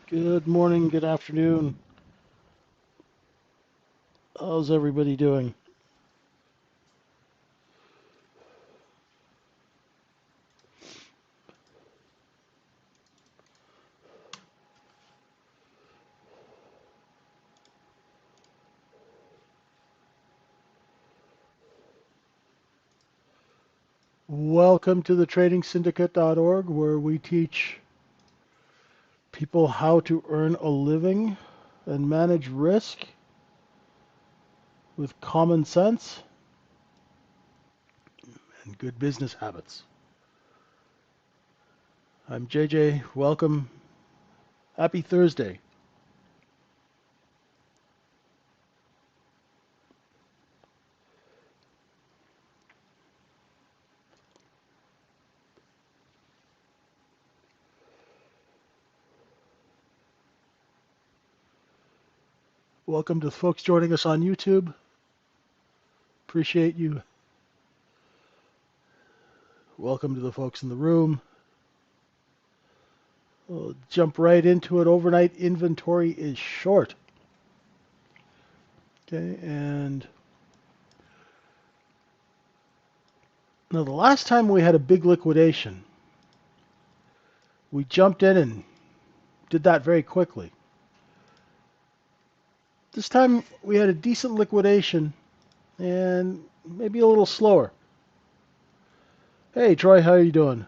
Good morning, good afternoon. How's everybody doing? Welcome to the tradingsyndicate.org, where we teach people how to earn a living and manage risk with common sense and good business habits. I'm JJ. Welcome. Happy Thursday. Welcome to the folks joining us on YouTube. Appreciate you. Welcome to the folks in the room. We'll jump right into it. Overnight inventory is short. Okay, and now the last time we had a big liquidation, we jumped in and did that very quickly. This time we had a decent liquidation and maybe a little slower. Hey Troy, how are you doing?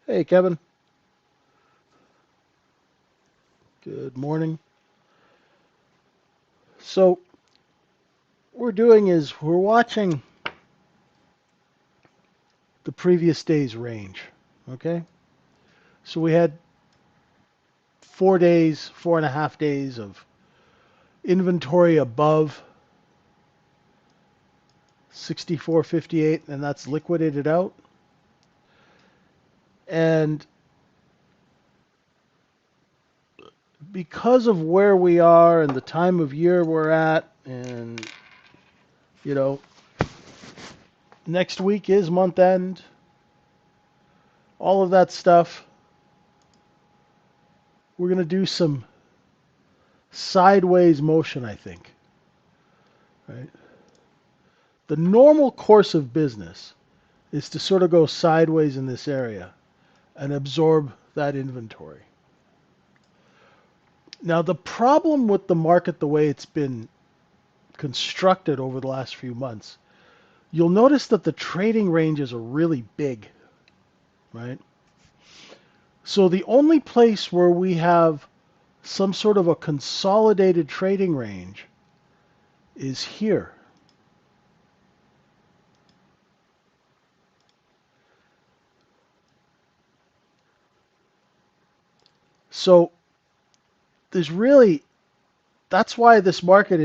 Hey Kevin, good morning. So what we're doing is we're watching the previous day's range. Okay? So we had 4 days, 4.5 days of inventory above 64.58, and that's liquidated out. And because of where we are and the time of year we're at, and you know, next week is month end, all of that stuff, we're going to do some sideways motion, I think. Right? The normal course of business is to sort of go sideways in this area and absorb that inventory. Now, the problem with the market, the way it's been constructed over the last few months, you'll notice that the trading ranges are really big, right? So the only place where we have some sort of a consolidated trading range is here. So there's really, that's why this market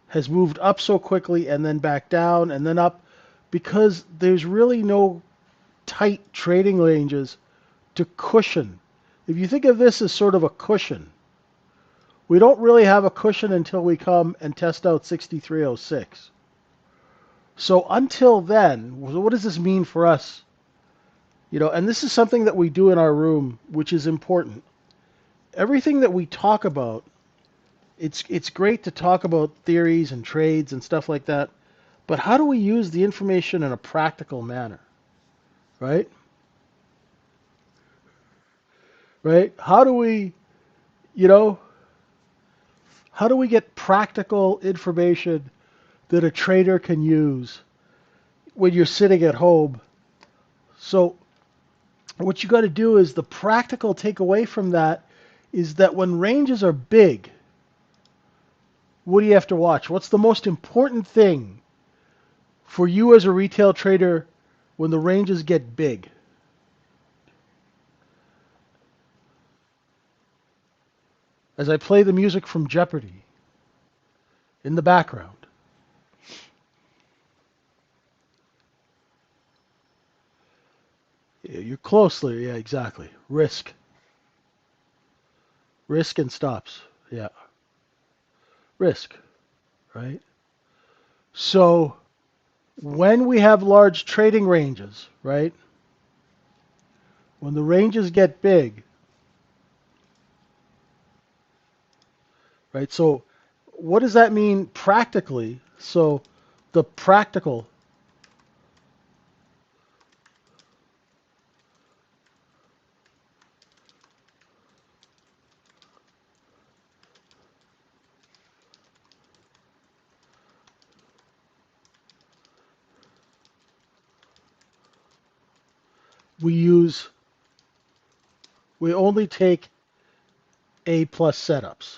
has moved up so quickly and then back down and then up, because there's really no tight trading ranges to cushion. If you think of this as sort of a cushion, we don't really have a cushion until we come and test out 6306. So until then, what does this mean for us? And this is something that we do in our room, which is important. Everything that we talk about, it's great to talk about theories and trades and stuff like that, but how do we use the information in a practical manner, right? Right? You know, how do we get practical information that a trader can use when you're sitting at home? So what you got to do is the practical takeaway from that is that when ranges are big, what do you have to watch? What's the most important thing for you as a retail trader when the ranges get big? As I play the music from Jeopardy in the background. Yeah, you're closely, yeah, exactly. Risk. Risk and stops. Yeah. Risk. right? So when we have large trading ranges, right? When the ranges get big, right? So what does that mean practically? So the practical, we use, we only take A plus setups,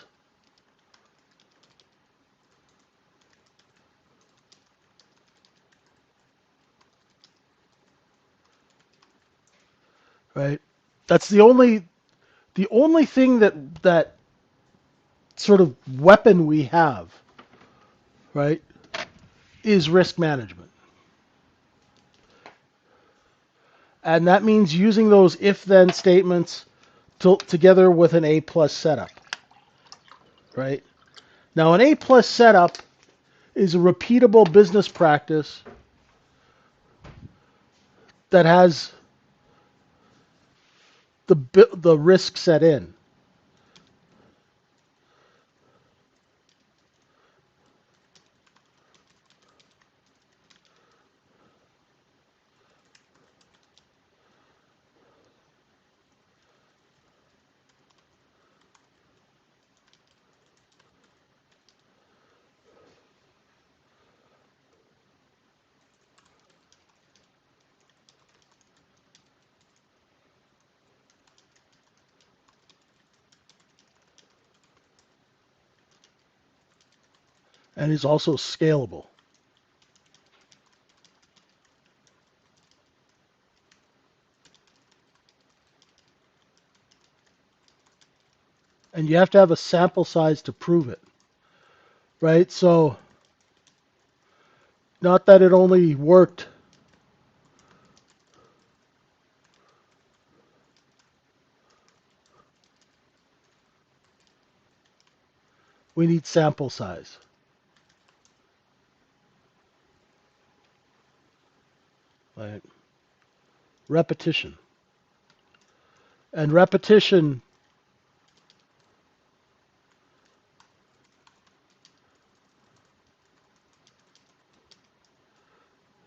right? That's the only thing that sort of weapon we have, right, is risk management. And that means using those if-then statements together with an A plus setup, right? Now, an A plus setup is a repeatable business practice that has the risk set in, and is also scalable. And you have to have a sample size to prove it, right? So, not that it only worked. We need sample size, right? Repetition. And repetition,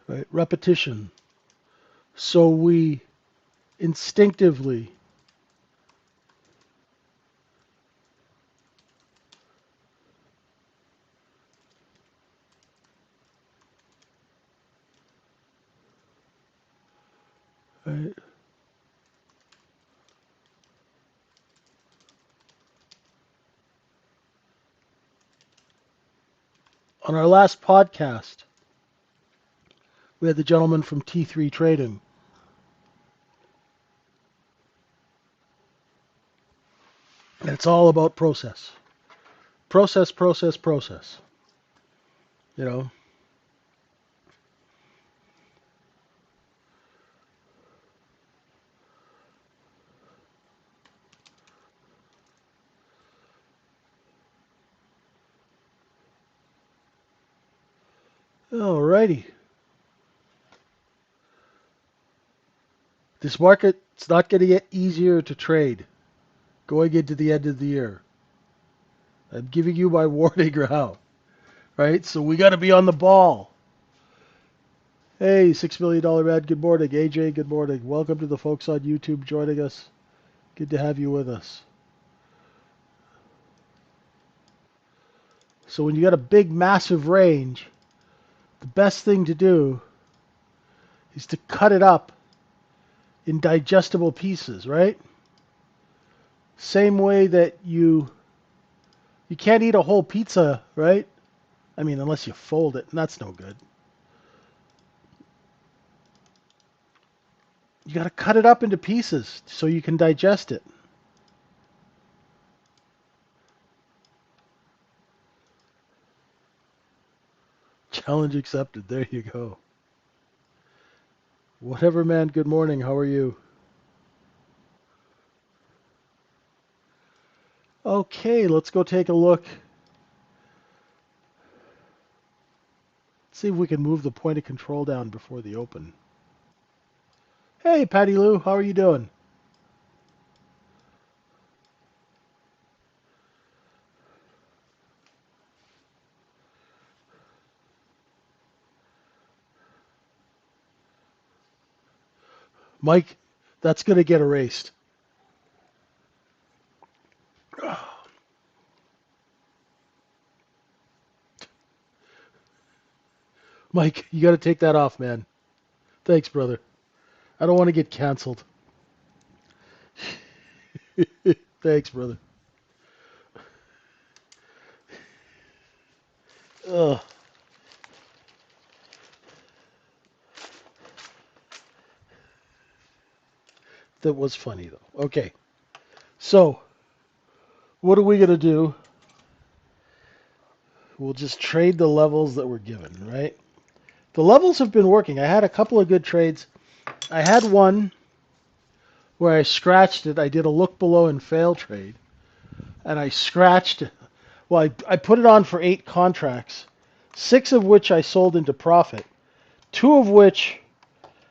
right? Repetition. So we instinctively, right? On our last podcast, we had the gentleman from T3 Trading, and it's all about process. Process, process, process. You know, alrighty. This market's not going to get easier to trade going into the end of the year. I'm giving you my warning now, right? So we got to be on the ball. Hey, $6 million man, good morning. AJ, good morning. Welcome to the folks on YouTube joining us. Good to have you with us. So when you got a big, massive range, the best thing to do is to cut it up in digestible pieces, right? Same way that you can't eat a whole pizza, right? I mean, unless you fold it, and that's no good. You got to cut it up into pieces so you can digest it. Challenge accepted. There you go. Whatever, man. Good morning. How are you? Okay, let's go take a look See if we can move the point of control down before the open. Hey, Patty Lou, how are you doing? Mike, that's going to get erased. Mike, you got to take that off, man. Thanks, brother. I don't want to get canceled. Thanks, brother. Ugh. That was funny, though. Okay. So, what are we going to do? We'll just trade the levels that we're given, right? The levels have been working. I had a couple of good trades. I had one where I scratched it. I did a look below and fail trade. And I scratched, well, I put it on for 8 contracts, 6 of which I sold into profit, 2 of which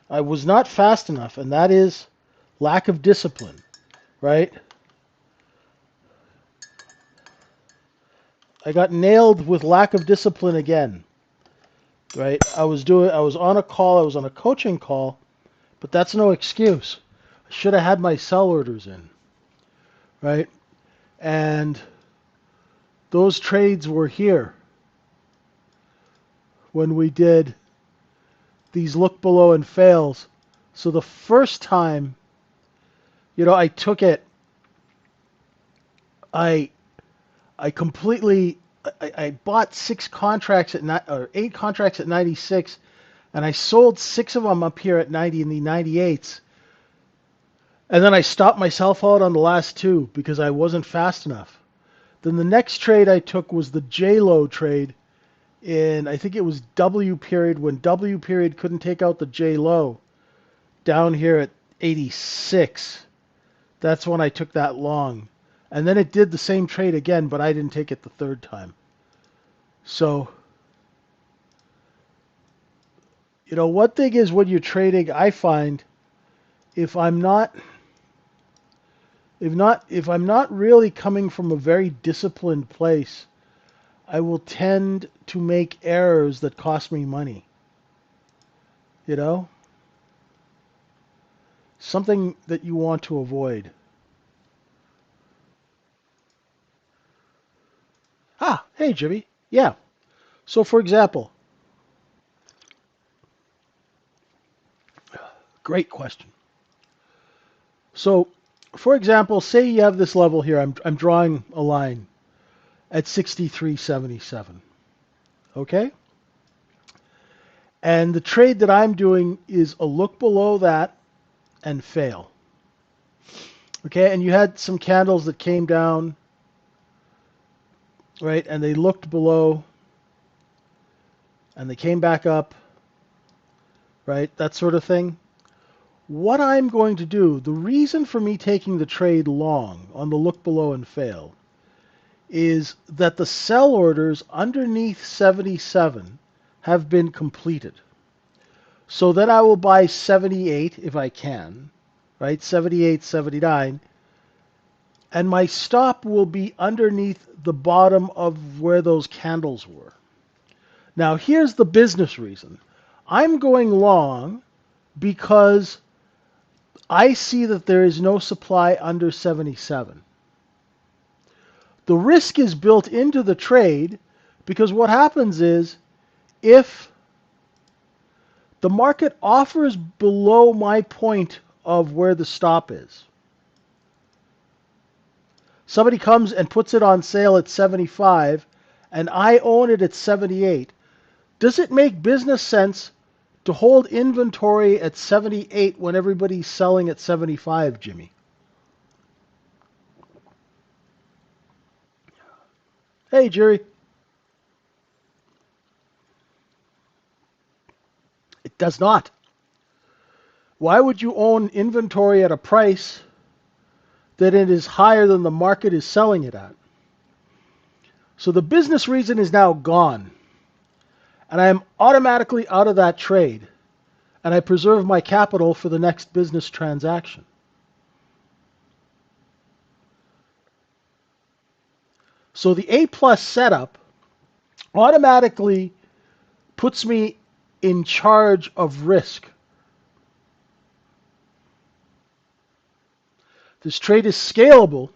I was not fast enough, and that is lack of discipline, right? I got nailed with lack of discipline again, right? I was on a call, I was on a coaching call, but that's no excuse. I should have had my sell orders in, right? And those trades were here when we did these look below and fails. So the first time, I took it, I completely, I bought 6 contracts or 8 contracts at 96, and I sold 6 of them up here at 90 in the 98s. And then I stopped myself out on the last 2 because I wasn't fast enough. Then the next trade I took was the J-Lo trade I think it was W period, when W period couldn't take out the J-Lo down here at 86. That's when I took that long. And then it did the same trade again, but I didn't take it the third time. So, one thing is when you're trading, I find if I'm not really coming from a very disciplined place, I will tend to make errors that cost me money. Something that you want to avoid. Ah, hey, Jimmy. Yeah. So, for example, great question. So, for example, say you have this level here. I'm drawing a line at 63.77. Okay? And the trade that I'm doing is a look below that and fail. Okay? And you had some candles that came down, right? And they looked below and they came back up, right? That sort of thing. What I'm going to do, the reason for me taking the trade long on the look below and fail is that the sell orders underneath 77 have been completed. So then I will buy 78 if I can, right? 78, 79. And my stop will be underneath the bottom of where those candles were. Now, here's the business reason. I'm going long because I see that there is no supply under 77. The risk is built into the trade because what happens is if the market offers below my point of where the stop is, somebody comes and puts it on sale at 75 and I own it at 78, does it make business sense to hold inventory at 78 when everybody's selling at 75, Jimmy? Hey, Jerry. It does not. Why would you own inventory at a price that it is higher than the market is selling it at? So the business reason is now gone. and I am automatically out of that trade, and I preserve my capital for the next business transaction. So the A plus setup automatically puts me in charge of risk. This trade is scalable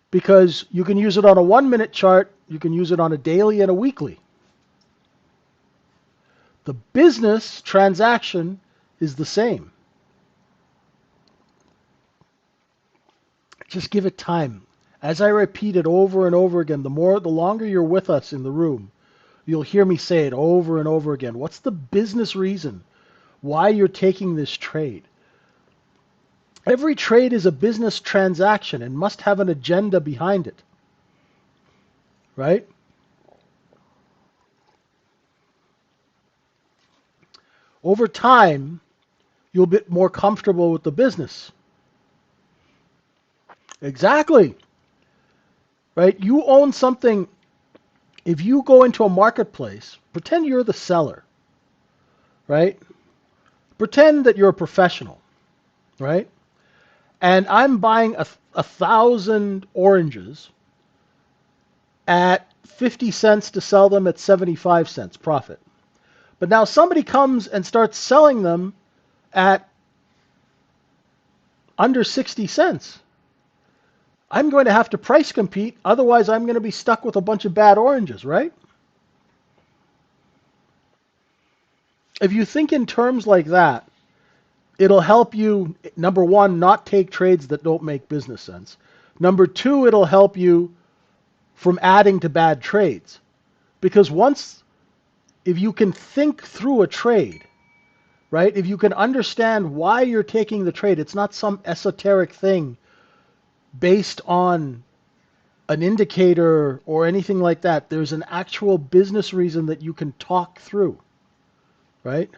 because you can use it on a 1 minute chart, you can use it on a daily and a weekly. The business transaction is the same. Just give it time. As I repeat it over and over again, the longer you're with us in the room, you'll hear me say it over and over again. What's the business reason why you're taking this trade? Every trade is a business transaction and must have an agenda behind it, right? Over time, you'll get more comfortable with the business. Exactly. Right? You own something. If you go into a marketplace, pretend you're the seller, right? Pretend that you're a professional, right? And I'm buying 1,000 oranges at 50 cents to sell them at 75 cents profit. But now somebody comes and starts selling them at under 60 cents. I'm going to have to price compete, otherwise I'm going to be stuck with a bunch of bad oranges, right? If you think in terms like that, it'll help you, number one, not take trades that don't make business sense. Number two, it'll help you from adding to bad trades. Because if you can think through a trade, right? If you can understand why you're taking the trade, it's not some esoteric thing based on an indicator or anything like that. There's an actual business reason that you can talk through, right?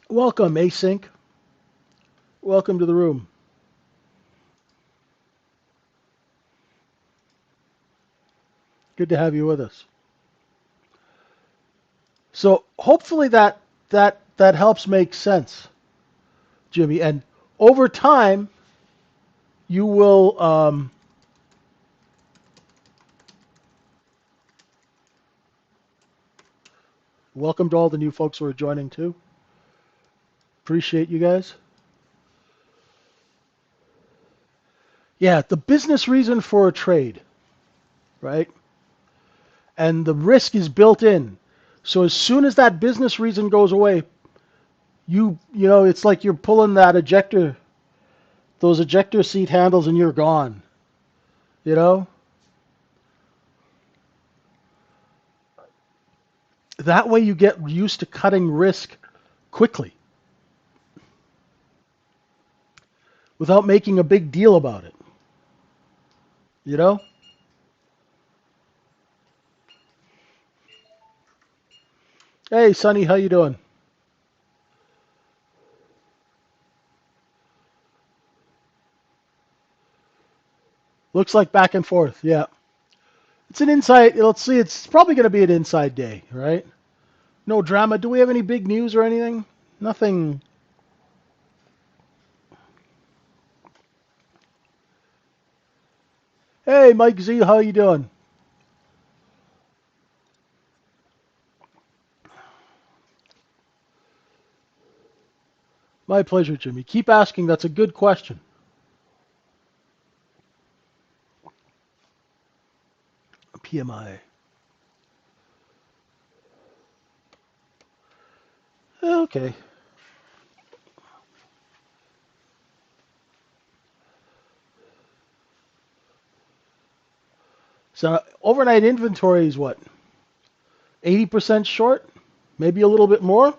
Welcome, Async. Welcome to the room. Good to have you with us. So hopefully that helps make sense, Jimmy. And over time, you will. Welcome to all the new folks who are joining too. Appreciate you guys. Yeah, the business reason for a trade, right? And the risk is built in. So as soon as that business reason goes away, you know, it's like you're pulling those ejector seat handles, and you're gone. You know? That way you get used to cutting risk quickly without making a big deal about it. You know? Hey, Sonny, how you doing? Looks like back and forth. Yeah. It's an inside. Let's see. It's probably going to be an inside day, right? No drama. Do we have any big news or anything? Nothing. Hey, Mike Z, how you doing? My pleasure, Jimmy. Keep asking. That's a good question. PMI. Okay. So overnight inventory is what? 80% short? Maybe a little bit more?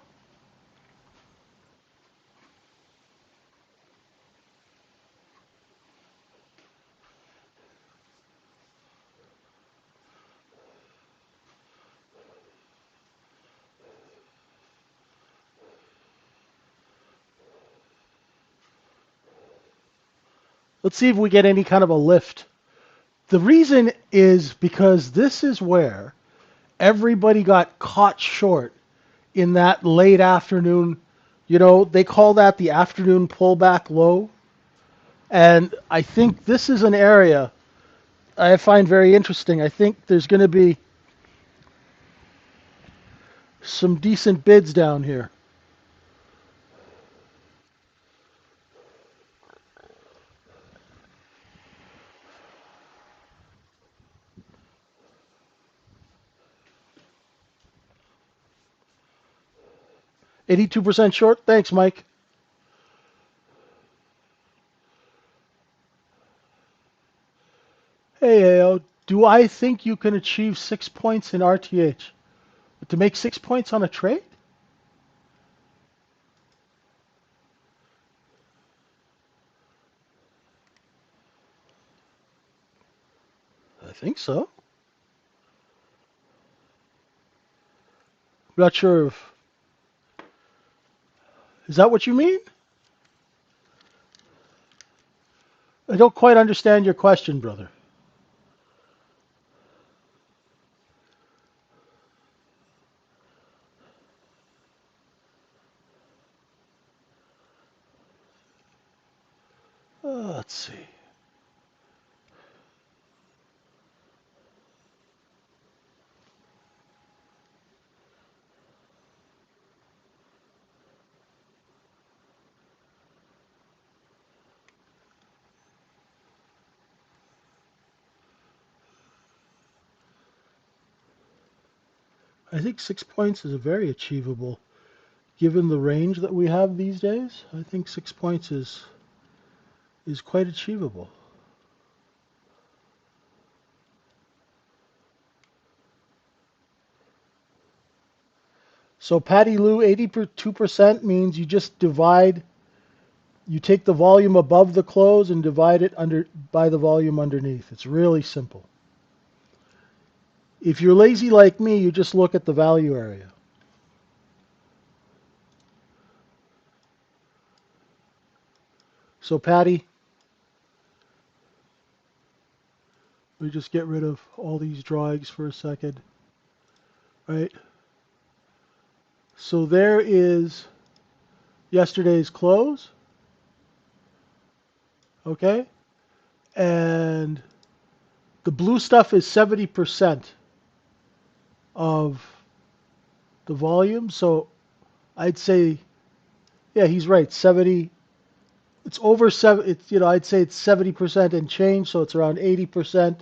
Let's see if we get any kind of a lift. The reason is because this is where everybody got caught short in that late afternoon. They call that the afternoon pullback low. And I think this is an area I find very interesting. I think there's going to be some decent bids down here. 82% short. Thanks, Mike. Hey, AO, do I think you can achieve 6 points in RTH? To make 6 points on a trade? I think so. I'm not sure if. Is that what you mean? I don't quite understand your question, brother. Let's see. I think 6 points is very achievable. Given the range that we have these days, I think 6 points is quite achievable. So Patty Lou, 82% means you just divide, you take the volume above the close and divide it by the volume underneath. It's really simple. If you're lazy like me, you just look at the value area. So Patty, let me just get rid of all these drawings for a second. Right? So there is yesterday's close. Okay? And the blue stuff is 70% of the volume. So I'd say, yeah, he's right. 70. It's over 7. It's I'd say it's 70% and change. So it's around 80%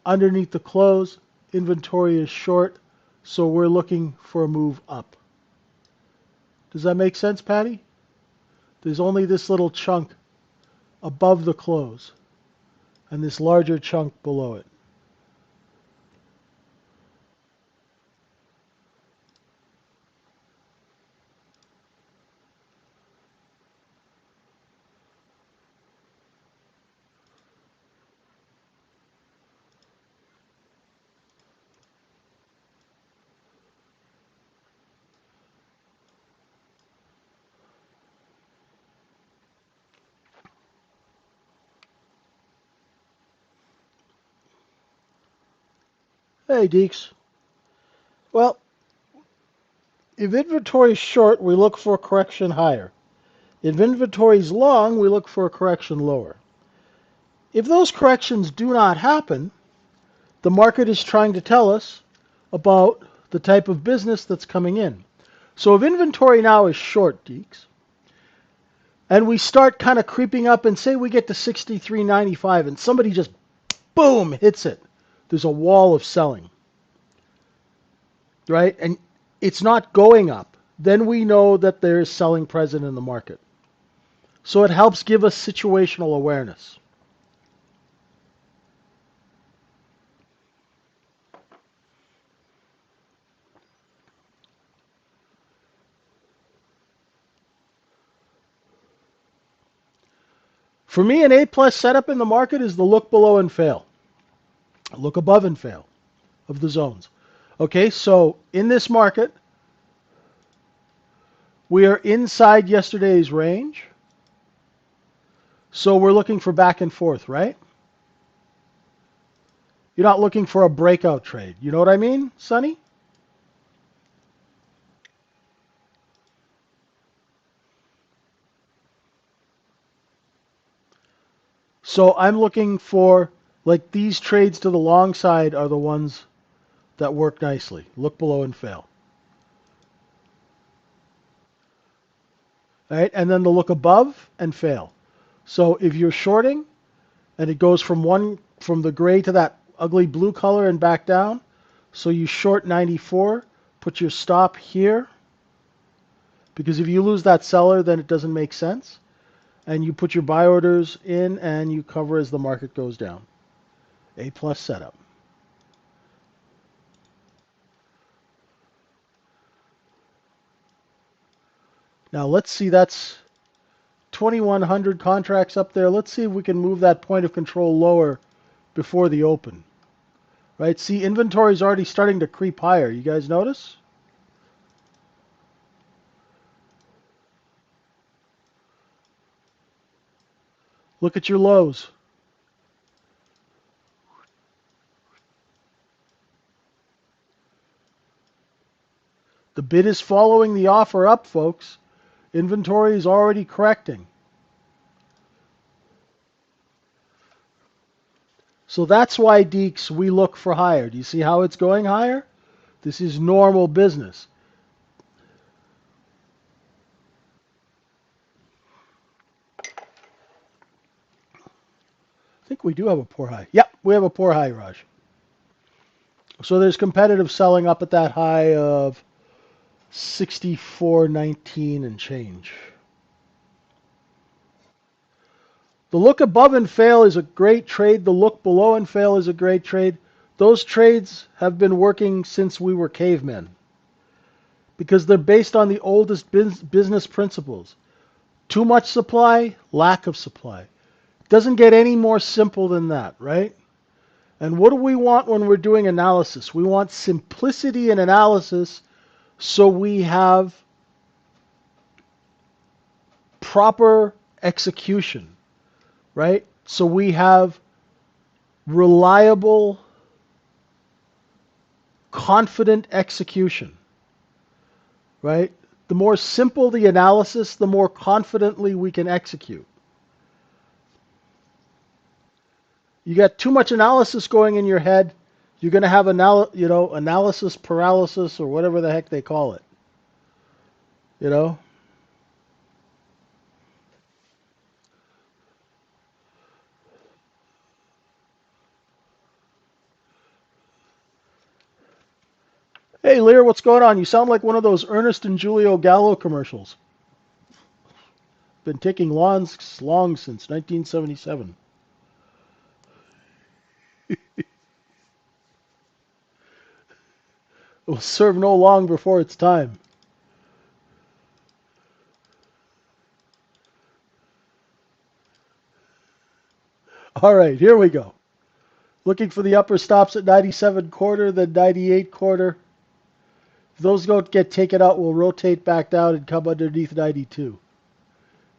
underneath the close. Inventory is short. So we're looking for a move up. Does that make sense, Patty? There's only this little chunk above the close and this larger chunk below it. Hey, Deeks. Well, if inventory is short, we look for a correction higher. If inventory is long, we look for a correction lower. If those corrections do not happen, the market is trying to tell us about the type of business that's coming in. So if inventory now is short, Deeks, and we start kind of creeping up and say we get to 63.95 and somebody just boom hits it, there's a wall of selling, right? And it's not going up. Then we know that there is selling present in the market. So it helps give us situational awareness. For me, an A-plus setup in the market is the look below and fail. Look above and fail of the zones. Okay, so in this market, we are inside yesterday's range. So we're looking for back and forth, right? You're not looking for a breakout trade. You know what I mean, Sonny? So I'm looking for, like, these trades to the long side are the ones that work nicely. Look below and fail. All right, and then the look above and fail. So if you're shorting and it goes from the gray to that ugly blue color and back down, so you short 94, put your stop here, because if you lose that seller, then it doesn't make sense. And you put your buy orders in and you cover as the market goes down. A plus setup. Now let's see, that's 2,100 contracts up there. Let's see if we can move that point of control lower before the open. Right? See, inventory is already starting to creep higher. You guys notice? Look at your lows. The bid is following the offer up, folks. Inventory is already correcting. So that's why, Deeks, we look for higher. Do you see how it's going higher? This is normal business. I think we do have a poor high. Yep, we have a poor high, Raj. So there's competitive selling up at that high of 64.19 and change. The look above and fail is a great trade. The look below and fail is a great trade. Those trades have been working since we were cavemen because they're based on the oldest business principles. Too much supply, lack of supply. Doesn't get any more simple than that, right? And what do we want when we're doing analysis? We want simplicity in analysis so we have proper execution, right? So we have reliable, confident execution, right? The more simple the analysis, the more confidently we can execute. You got too much analysis going in your head, you're going to have analysis paralysis or whatever the heck they call it. You know? Hey, Lear, what's going on? You sound like one of those Ernest and Julio Gallo commercials. Been taking long since 1977. It will serve no long before its time. All right, here we go. Looking for the upper stops at 97 quarter, then 98 quarter. If those don't get taken out, we'll rotate back down and come underneath 92.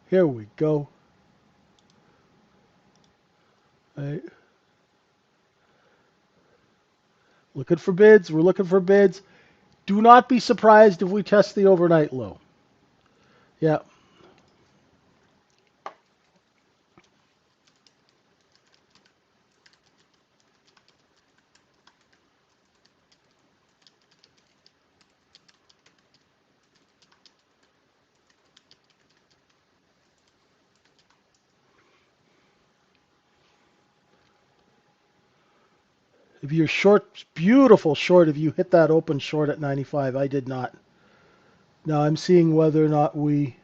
Here we go. All right. Looking for bids. We're looking for bids. Do not be surprised if we test the overnight low. Yeah. If you're short, beautiful short, if you hit that open short at 95, I did not. Now I'm seeing whether or not we.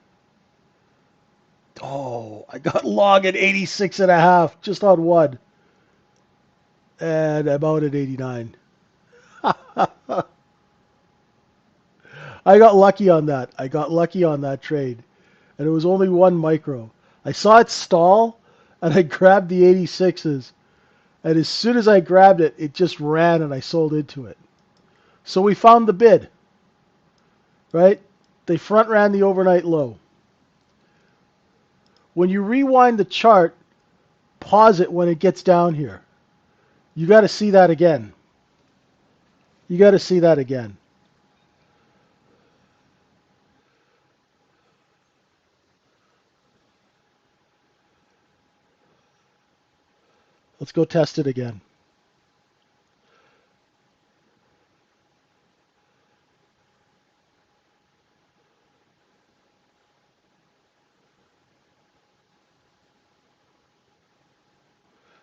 Oh, I got long at 86 and a half, just on one. And I'm out at 89. I got lucky on that. I got lucky on that trade. And it was only one micro. I saw it stall, and I grabbed the 86s. And as soon as I grabbed it, it just ran, and I sold into it. So we found the bid, right? They front ran the overnight low. When you rewind the chart, pause it when it gets down here. You got to see that again. You got to see that again. Let's go test it again.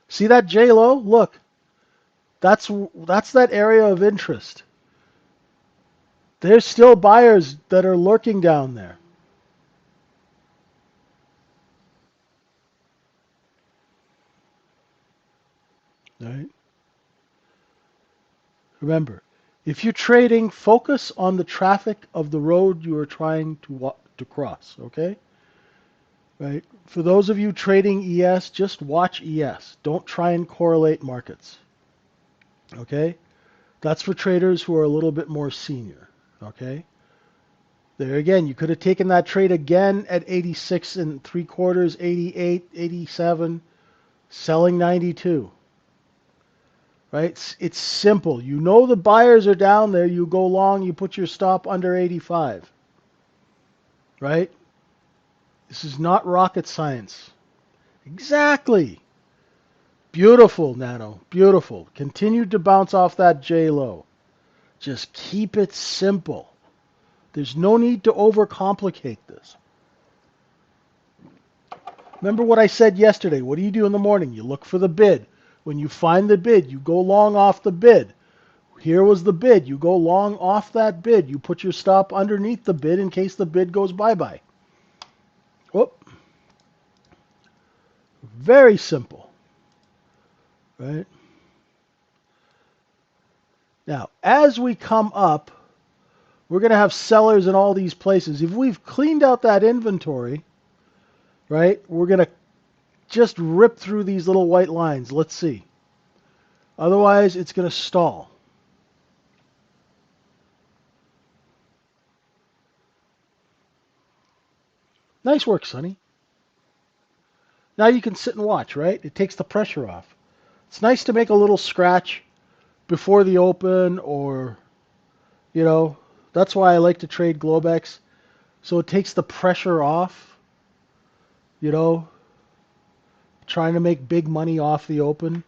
See that J low? Look, that's that area of interest. There's still buyers that are lurking down there. Right? Remember, if you're trading, focus on the traffic of the road you are trying to cross. Okay? Right? For those of you trading ES, just watch ES. Don't try and correlate markets. Okay? That's for traders who are a little bit more senior. Okay? There again, you could have taken that trade again at 86 and three quarters, 88, 87, selling 92. Right? It's simple. You know the buyers are down there. You go long. You put your stop under 85. Right? This is not rocket science. Exactly. Beautiful, Nano. Beautiful. Continue to bounce off that J low. Just keep it simple. There's no need to overcomplicate this. Remember what I said yesterday. What do you do in the morning? You look for the bid. When you find the bid, you go long off the bid. Here was the bid. You go long off that bid. You put your stop underneath the bid in case the bid goes bye-bye. Whoop. Very simple. Right? Now, as we come up, we're going to have sellers in all these places. If we've cleaned out that inventory, right, we're going to just rip through these little white lines. Let's see. Otherwise, it's going to stall. Nice work, Sonny. Now you can sit and watch, right? It takes the pressure off. It's nice to make a little scratch before the open or, you know, that's why I like to trade Globex. So it takes the pressure off, you know, trying to make big money off the open.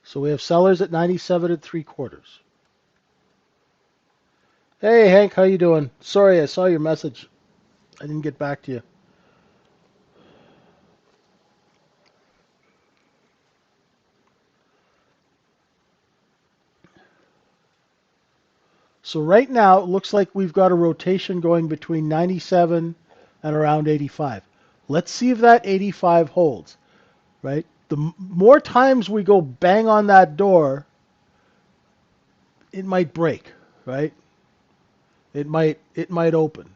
So we have sellers at 97 and three quarters. Hey Hank, how you doing? Sorry, I saw your message. I didn't get back to you. So right now it looks like we've got a rotation going between 97 and around 85. Let's see if that 85 holds, right? The more times we go bang on that door, it might break, right? It might open.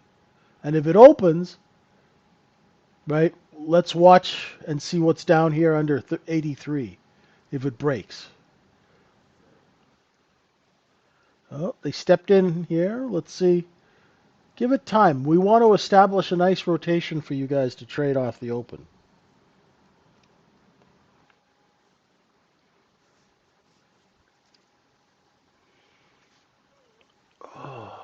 And if it opens, right, let's watch and see what's down here under 83 if it breaks. Oh, they stepped in here. Let's see. Give it time. We want to establish a nice rotation for you guys to trade off the open. Oh.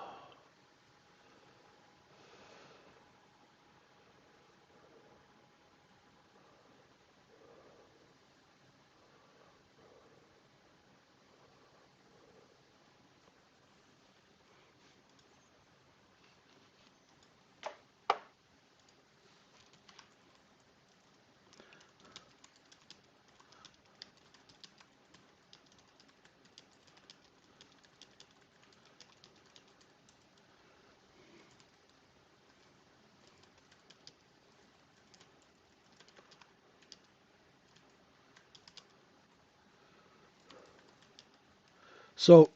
So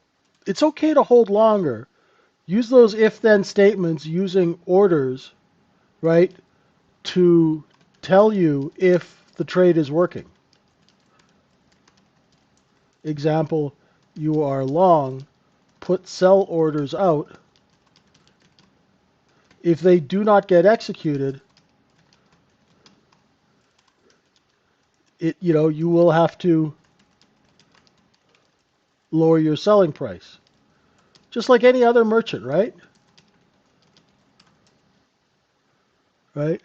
it's okay to hold longer. Use those if-then statements using orders, right, to tell you if the trade is working. example, you are long, put sell orders out. If they do not get executed, you will have to lower your selling price. Just like any other merchant, right? Right?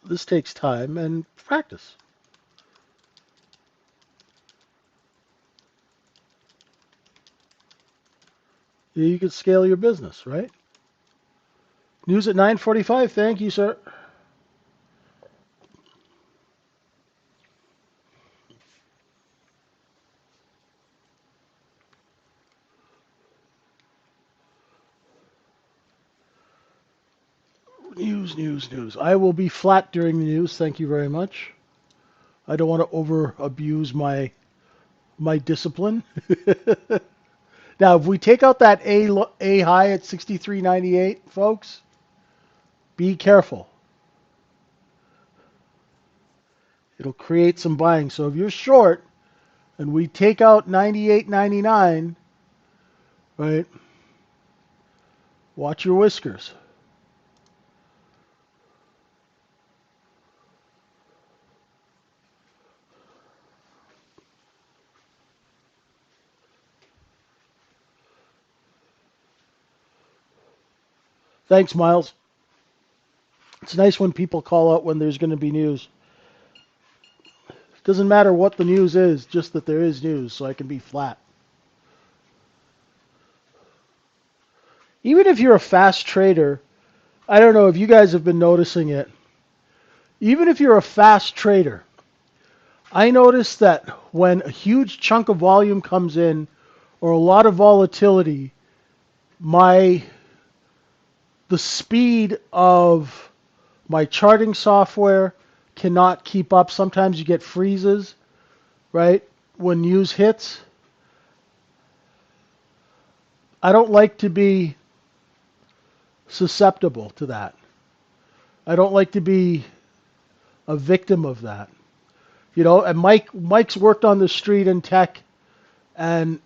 This takes time and practice. You can scale your business, right? News at 9:45. Thank you, sir. News, news, news. I will be flat during the news. Thank you very much. I don't want to over abuse my discipline. Now, if we take out that A high at 63.98, folks, be careful. It'll create some buying. So if you're short and we take out 98.99, right? Watch your whiskers. Thanks, Miles. It's nice when people call out when there's going to be news. It doesn't matter what the news is, just that there is news, so I can be flat. Even if you're a fast trader, I don't know if you guys have been noticing it. Even if you're a fast trader, I notice that when a huge chunk of volume comes in or a lot of volatility, my the speed of my charting software cannot keep up. Sometimes you get freezes, right? When news hits. I don't like to be susceptible to that. I don't like to be a victim of that. And Mike's worked on the street in tech and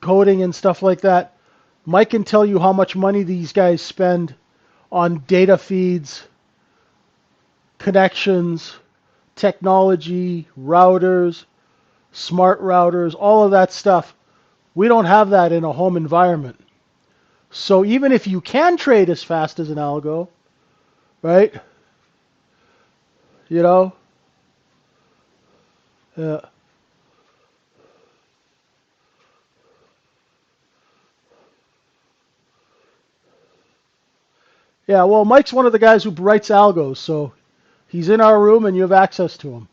coding and stuff like that. Mike can tell you how much money these guys spend on data feeds, connections, technology, routers, smart routers, all of that stuff. We don't have that in a home environment. So even if you can trade as fast as an algo, right? You know, uh, yeah. Well, Mike's one of the guys who writes algos, so he's in our room and you have access to him.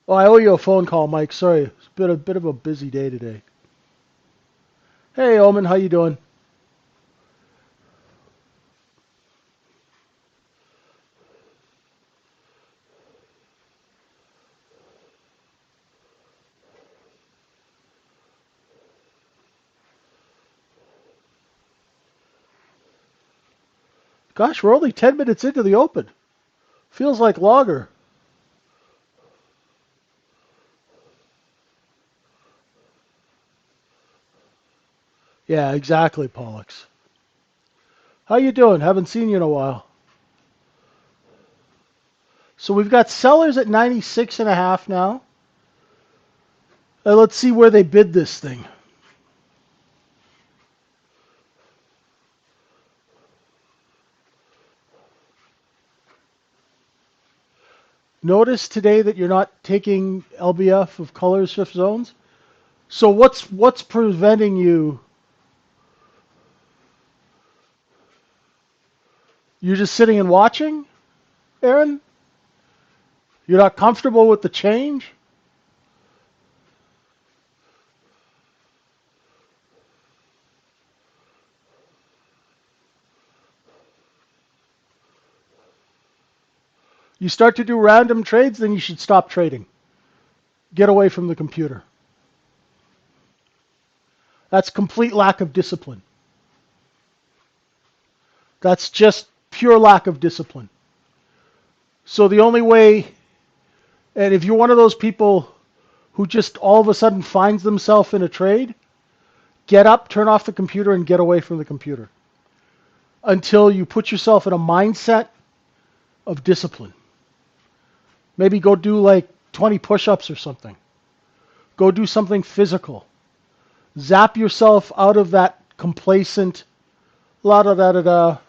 Oh, I owe you a phone call, Mike. Sorry, it's been a bit of a busy day today. Hey, Omen, how you doing? Gosh, we're only 10 minutes into the open. Feels like longer. Yeah, exactly, Pollux. How you doing? Haven't seen you in a while. So we've got sellers at 96 and a half now. Let's see where they bid this thing. Notice today that you're not taking LBF of color shift zones. So what's preventing you? You're just sitting and watching, Aaron? You're not comfortable with the change? You start to do random trades, then you should stop trading. Get away from the computer. That's complete lack of discipline. That's just pure lack of discipline. So the only way, and if you're one of those people who just all of a sudden finds themselves in a trade, get up, turn off the computer, and get away from the computer until you put yourself in a mindset of discipline. Maybe go do like 20 push-ups or something. Go do something physical. Zap yourself out of that complacent la-da-da-da-da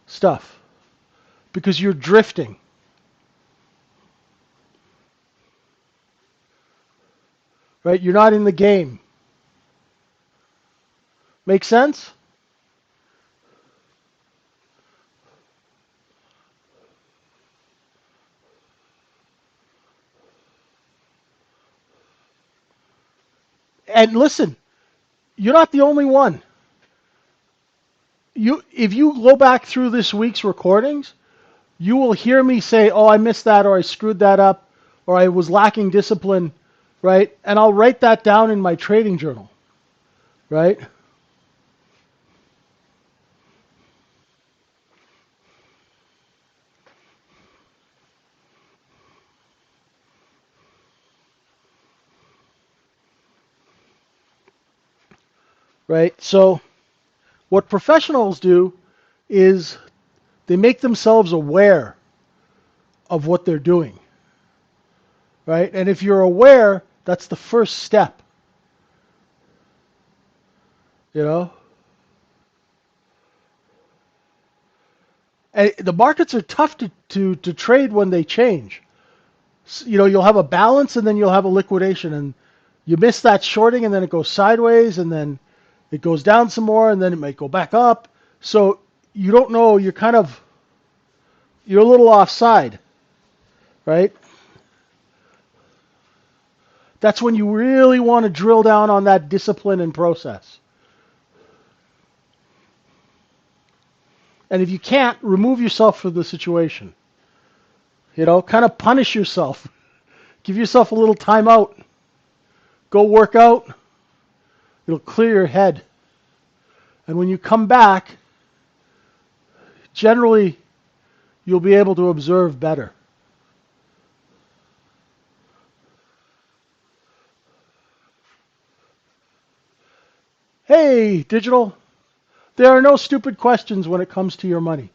stuff because you're drifting. Right? You're not in the game. Make sense? And listen, you're not the only one. If you go back through this week's recordings, you will hear me say, "Oh, I missed that, or I screwed that up, or I was lacking discipline," right? And I'll write that down in my trading journal, right? Right? So what professionals do is they make themselves aware of what they're doing, right? And if you're aware, that's the first step, you know? And the markets are tough to trade when they change. You know, you'll have a balance and then you'll have a liquidation, and you miss that shorting and then it goes sideways and then it goes down some more and then it might go back up. So you don't know, you're a little offside, right? That's when you really want to drill down on that discipline and process. And if you can't, remove yourself from the situation. You know, kind of punish yourself. Give yourself a little time out. Go work out. It'll clear your head. And when you come back, generally, you'll be able to observe better. Hey, digital, there are no stupid questions when it comes to your money.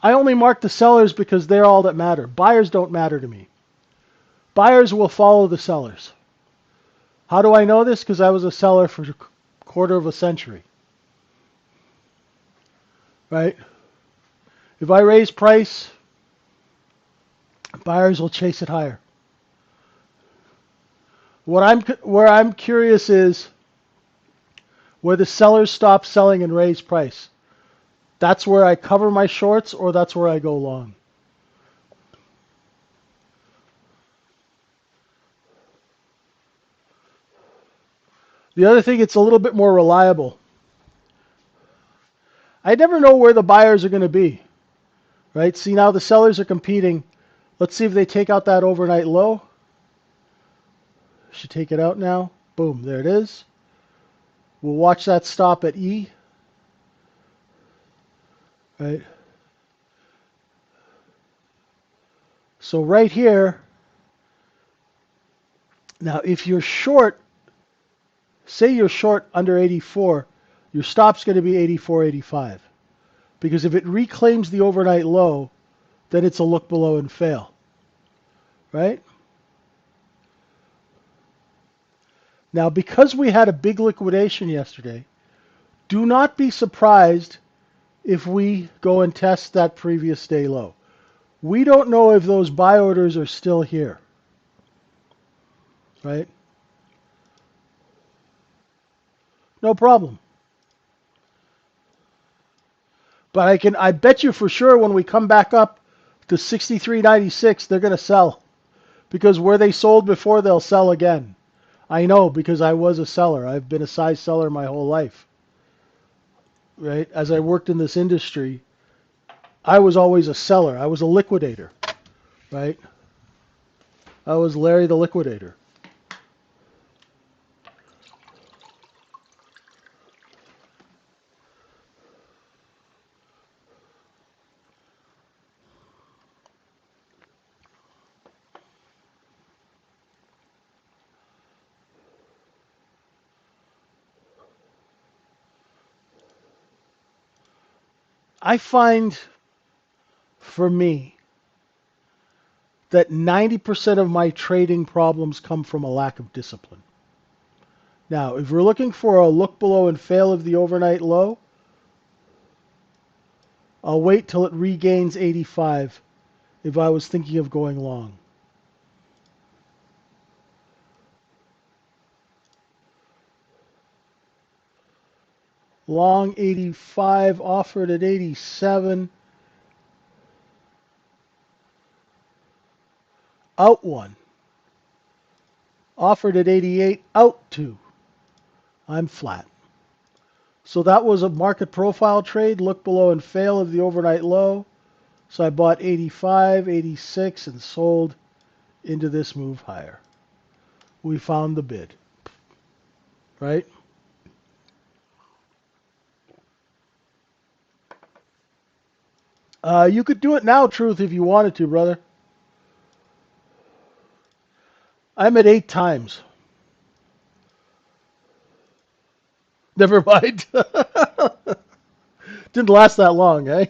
I only mark the sellers because they're all that matter. Buyers don't matter to me. Buyers will follow the sellers. How do I know this? Because I was a seller for a quarter of a century. Right? If I raise price, buyers will chase it higher. Where I'm curious is where the sellers stop selling and raise price. That's where I cover my shorts, or that's where I go long. The other thing, it's a little bit more reliable. I never know where the buyers are going to be. Right? See, now the sellers are competing. Let's see if they take out that overnight low. Should take it out now. Boom, there it is. We'll watch that stop at E. Right? So right here, now if you're short, say you're short under 84, your stop's going to be 84.85. Because if it reclaims the overnight low, then it's a look below and fail. Right? Now, because we had a big liquidation yesterday, do not be surprised if we go and test that previous day low. We don't know if those buy orders are still here. Right? No problem. But I bet you for sure when we come back up to 63.96, they're going to sell. Because where they sold before, they'll sell again. I know because I was a seller. I've been a size seller my whole life. Right? As I worked in this industry, I was always a seller. I was a liquidator. right? I was Larry the Liquidator. I find for me that 90% of my trading problems come from a lack of discipline. Now, if we're looking for a look below and fail of the overnight low, I'll wait till it regains 85 if I was thinking of going long. Long 85, offered at 87, out one. Offered at 88, out two. I'm flat. So that was a market profile trade, look below and fail of the overnight low. So I bought 85, 86, and sold into this move higher. We found the bid, right? You could do it now, Truth, if you wanted to, brother. I'm at 8 times. Never mind. Didn't last that long, eh?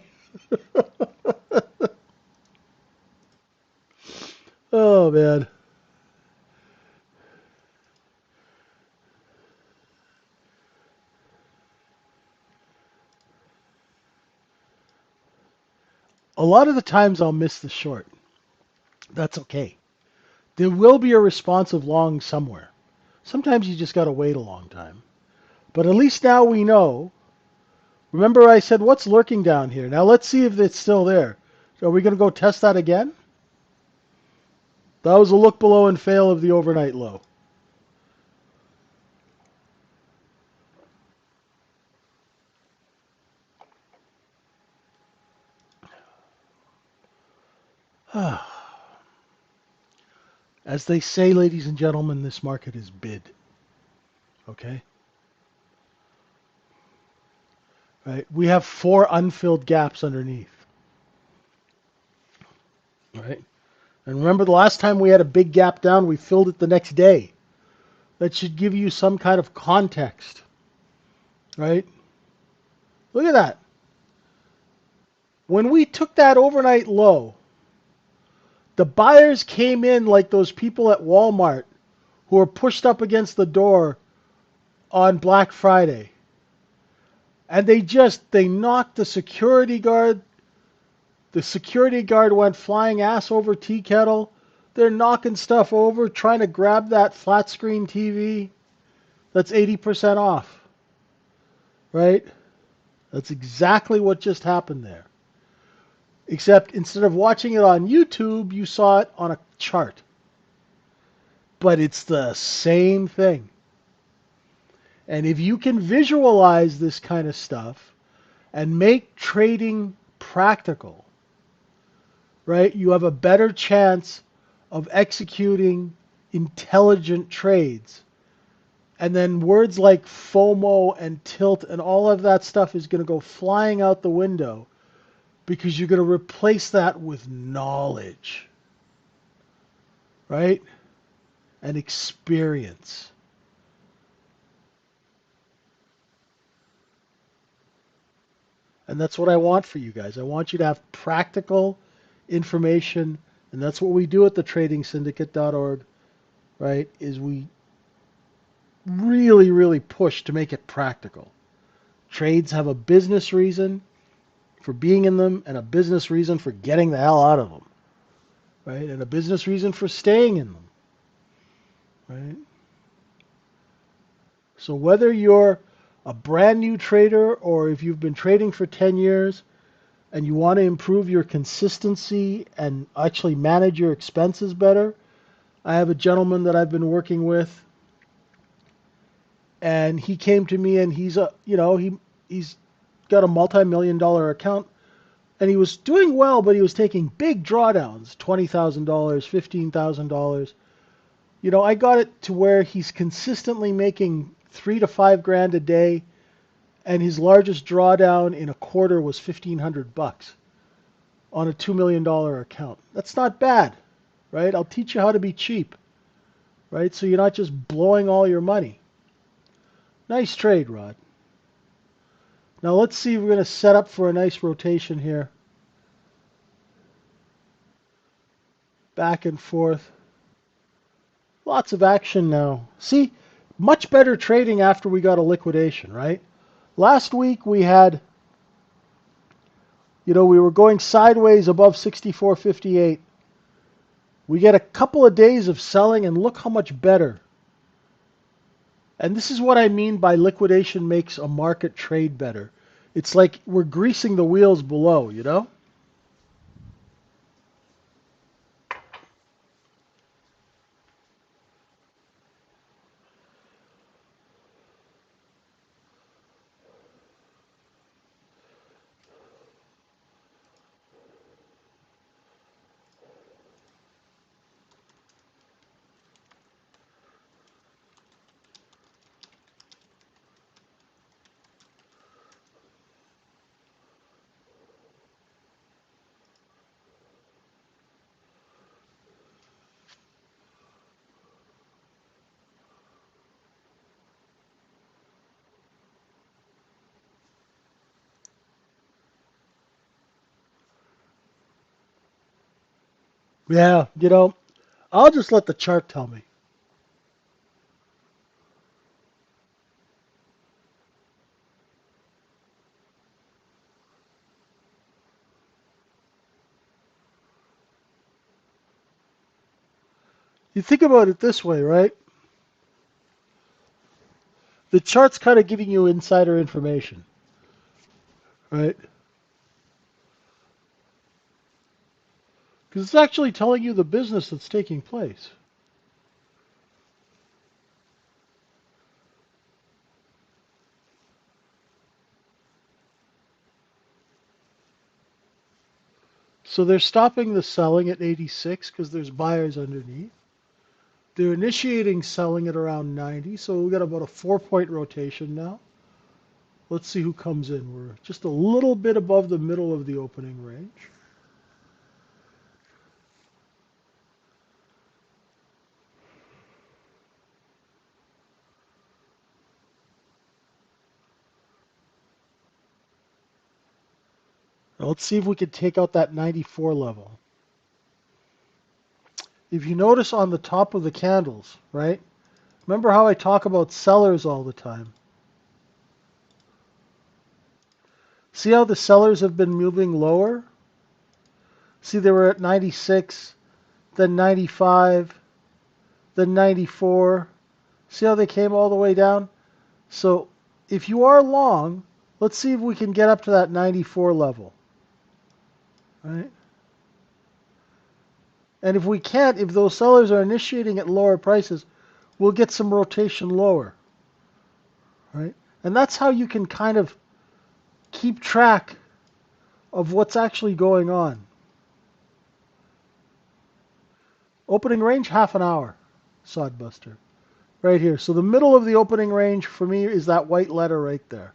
Oh, man. A lot of the times I'll miss the short. That's okay. There will be a responsive long somewhere. Sometimes you just got to wait a long time. But at least now we know. Remember I said, what's lurking down here? Now let's see if it's still there. So are we going to go test that again? That was a look below and fail of the overnight low. As they say, ladies and gentlemen, this market is bid. Okay? Right? We have 4 unfilled gaps underneath. Right? And remember the last time we had a big gap down, we filled it the next day. That should give you some kind of context. Right? Look at that. When we took that overnight low, the buyers came in like those people at Walmart who were pushed up against the door on Black Friday. And they knocked the security guard. The security guard went flying ass over tea kettle. They're knocking stuff over, trying to grab that flat screen TV that's 80% off. Right? That's exactly what just happened there. Except instead of watching it on YouTube, you saw it on a chart. But it's the same thing. And if you can visualize this kind of stuff and make trading practical, right, you have a better chance of executing intelligent trades. And then words like FOMO and tilt and all of that stuff is going to go flying out the window because you're going to replace that with knowledge, right? And experience. And that's what I want for you guys. I want you to have practical information, and that's what we do at the tradingsyndicate.org, right? Is we really, really push to make it practical. Trades have a business reason for being in them and a business reason for getting the hell out of them, right? And a business reason for staying in them, right? So whether you're a brand new trader or if you've been trading for 10 years and you want to improve your consistency and actually manage your expenses better, I have a gentleman that I've been working with, and he came to me and he's got a multi-million-dollar account, And he was doing well, but he was taking big drawdowns, $20,000, $15,000. I got it to where he's consistently making 3 to 5 grand a day, and his largest drawdown in a quarter was $1,500 on a $2 million account. That's not bad, right? I'll teach you how to be cheap, right? So you're not just blowing all your money. Nice trade, Rod. Now let's see if we're going to set up for a nice rotation here. Back and forth. Lots of action now. See, much better trading after we got a liquidation, right? Last week we had, we were going sideways above 64.58. We get a couple of days of selling, and look how much better. And this is what I mean by liquidation makes a market trade better. It's like we're greasing the wheels below. Yeah, I'll just let the chart tell me. You think about it this way, right? The chart's kind of giving you insider information, right? Because it's actually telling you the business that's taking place. So they're stopping the selling at 86 because there's buyers underneath. They're initiating selling at around 90, so we got about a 4 point rotation now. Let's see who comes in. We're just a little bit above the middle of the opening range. Now let's see if we can take out that 94 level. If you notice on the top of the candles, right? Remember how I talk about sellers all the time? See how the sellers have been moving lower? See, they were at 96, then 95, then 94. See how they came all the way down? So if you are long, let's see if we can get up to that 94 level. Right? And if we can't, if those sellers are initiating at lower prices, we'll get some rotation lower. Right? And that's how you can kind of keep track of what's actually going on. Opening range, half an hour, Sodbuster. Right here. So the middle of the opening range for me is that white letter right there.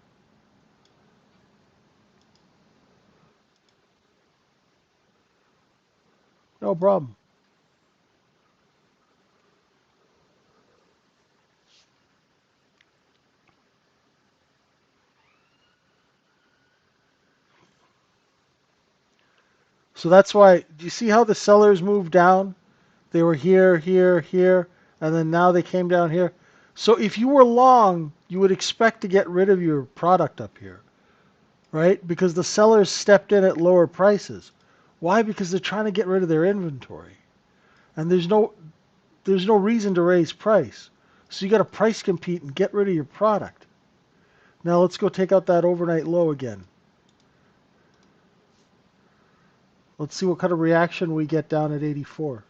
No problem. So that's why, do you see how the sellers moved down? They were here, here, here, and then now they came down here. So if you were long, you would expect to get rid of your product up here, right? Because the sellers stepped in at lower prices. Why? Because they're trying to get rid of their inventory. And there's no reason to raise price. So you got to price compete and get rid of your product. Now let's go take out that overnight low again. Let's see what kind of reaction we get down at 84.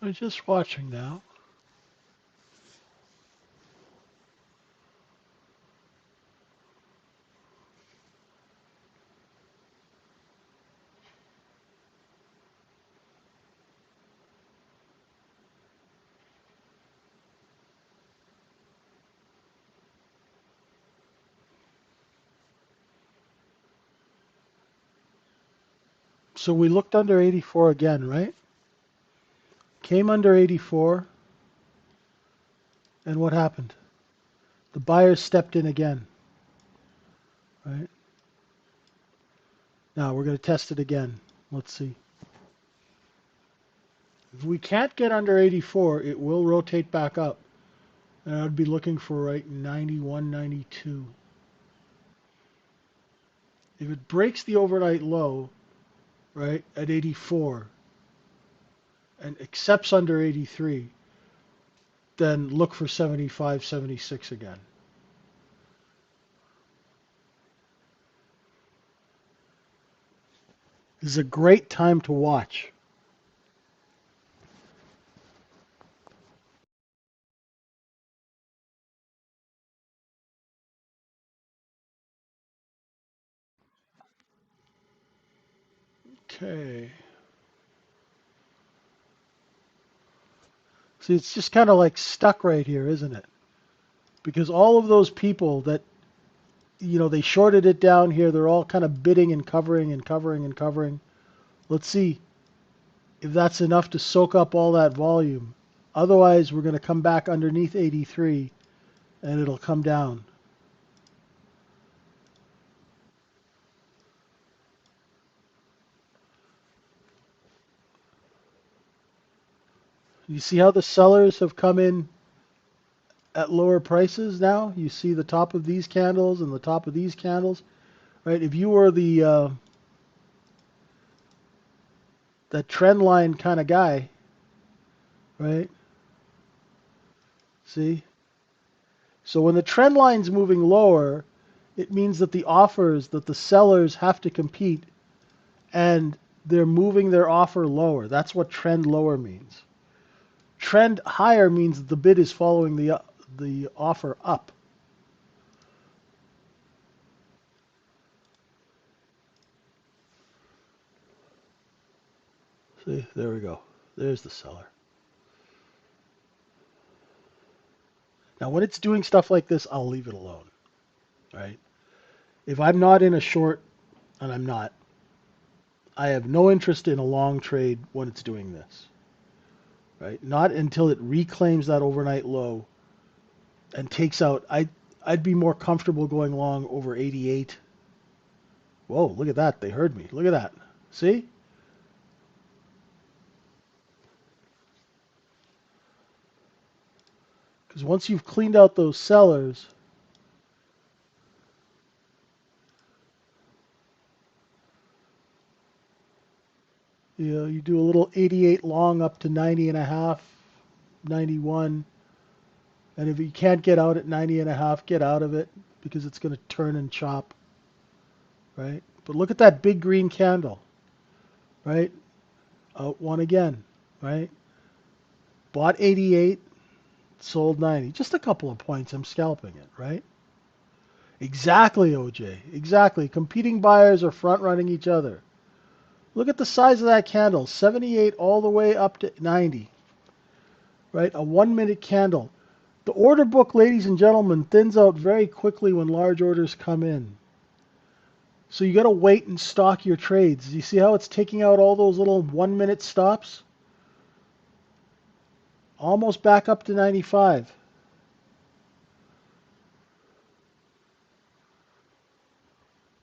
I'm just watching now. So we looked under 84 again, right? Came under 84, and what happened? The buyers stepped in again, right? Now we're going to test it again. Let's see. If we can't get under 84, it will rotate back up. And I'd be looking for right 91, 92. If it breaks the overnight low, right, at 84 and accepts under 83, then look for 75, 76 again. This is a great time to watch. Okay. See, it's just kind of like stuck right here, isn't it? Because all of those people that, they shorted it down here, they're all kind of bidding and covering and covering and covering. Let's see if that's enough to soak up all that volume. Otherwise, we're going to come back underneath 83 and it'll come down. You see how the sellers have come in at lower prices now? You see the top of these candles and the top of these candles, right? If you were the that trend line kind of guy, right? See? So when the trend line's moving lower, it means that the offers that the sellers have to compete and they're moving their offer lower. That's what trend lower means. Trend higher means that the bid is following the offer up. See, there we go. There's the seller. Now, when it's doing stuff like this, I'll leave it alone, right? If I'm not in a short, and I'm not, I have no interest in a long trade when it's doing this, right? Not until it reclaims that overnight low and takes out. I'd be more comfortable going long over 88. Whoa, look at that. They heard me. Look at that. See? Because once you've cleaned out those sellers, you do a little 88 long up to 90 and a half, 91. And if you can't get out at 90 and a half, get out of it because it's going to turn and chop, right? But look at that big green candle, right? Out one again, right? Bought 88, sold 90. Just a couple of points, I'm scalping it, right? Exactly, OJ. Exactly. Competing buyers are front running each other. Look at the size of that candle, 78 all the way up to 90, right? A 1 minute candle. The order book, ladies and gentlemen, thins out very quickly when large orders come in. So you got to wait and stock your trades. You see how it's taking out all those little 1 minute stops? Almost back up to 95.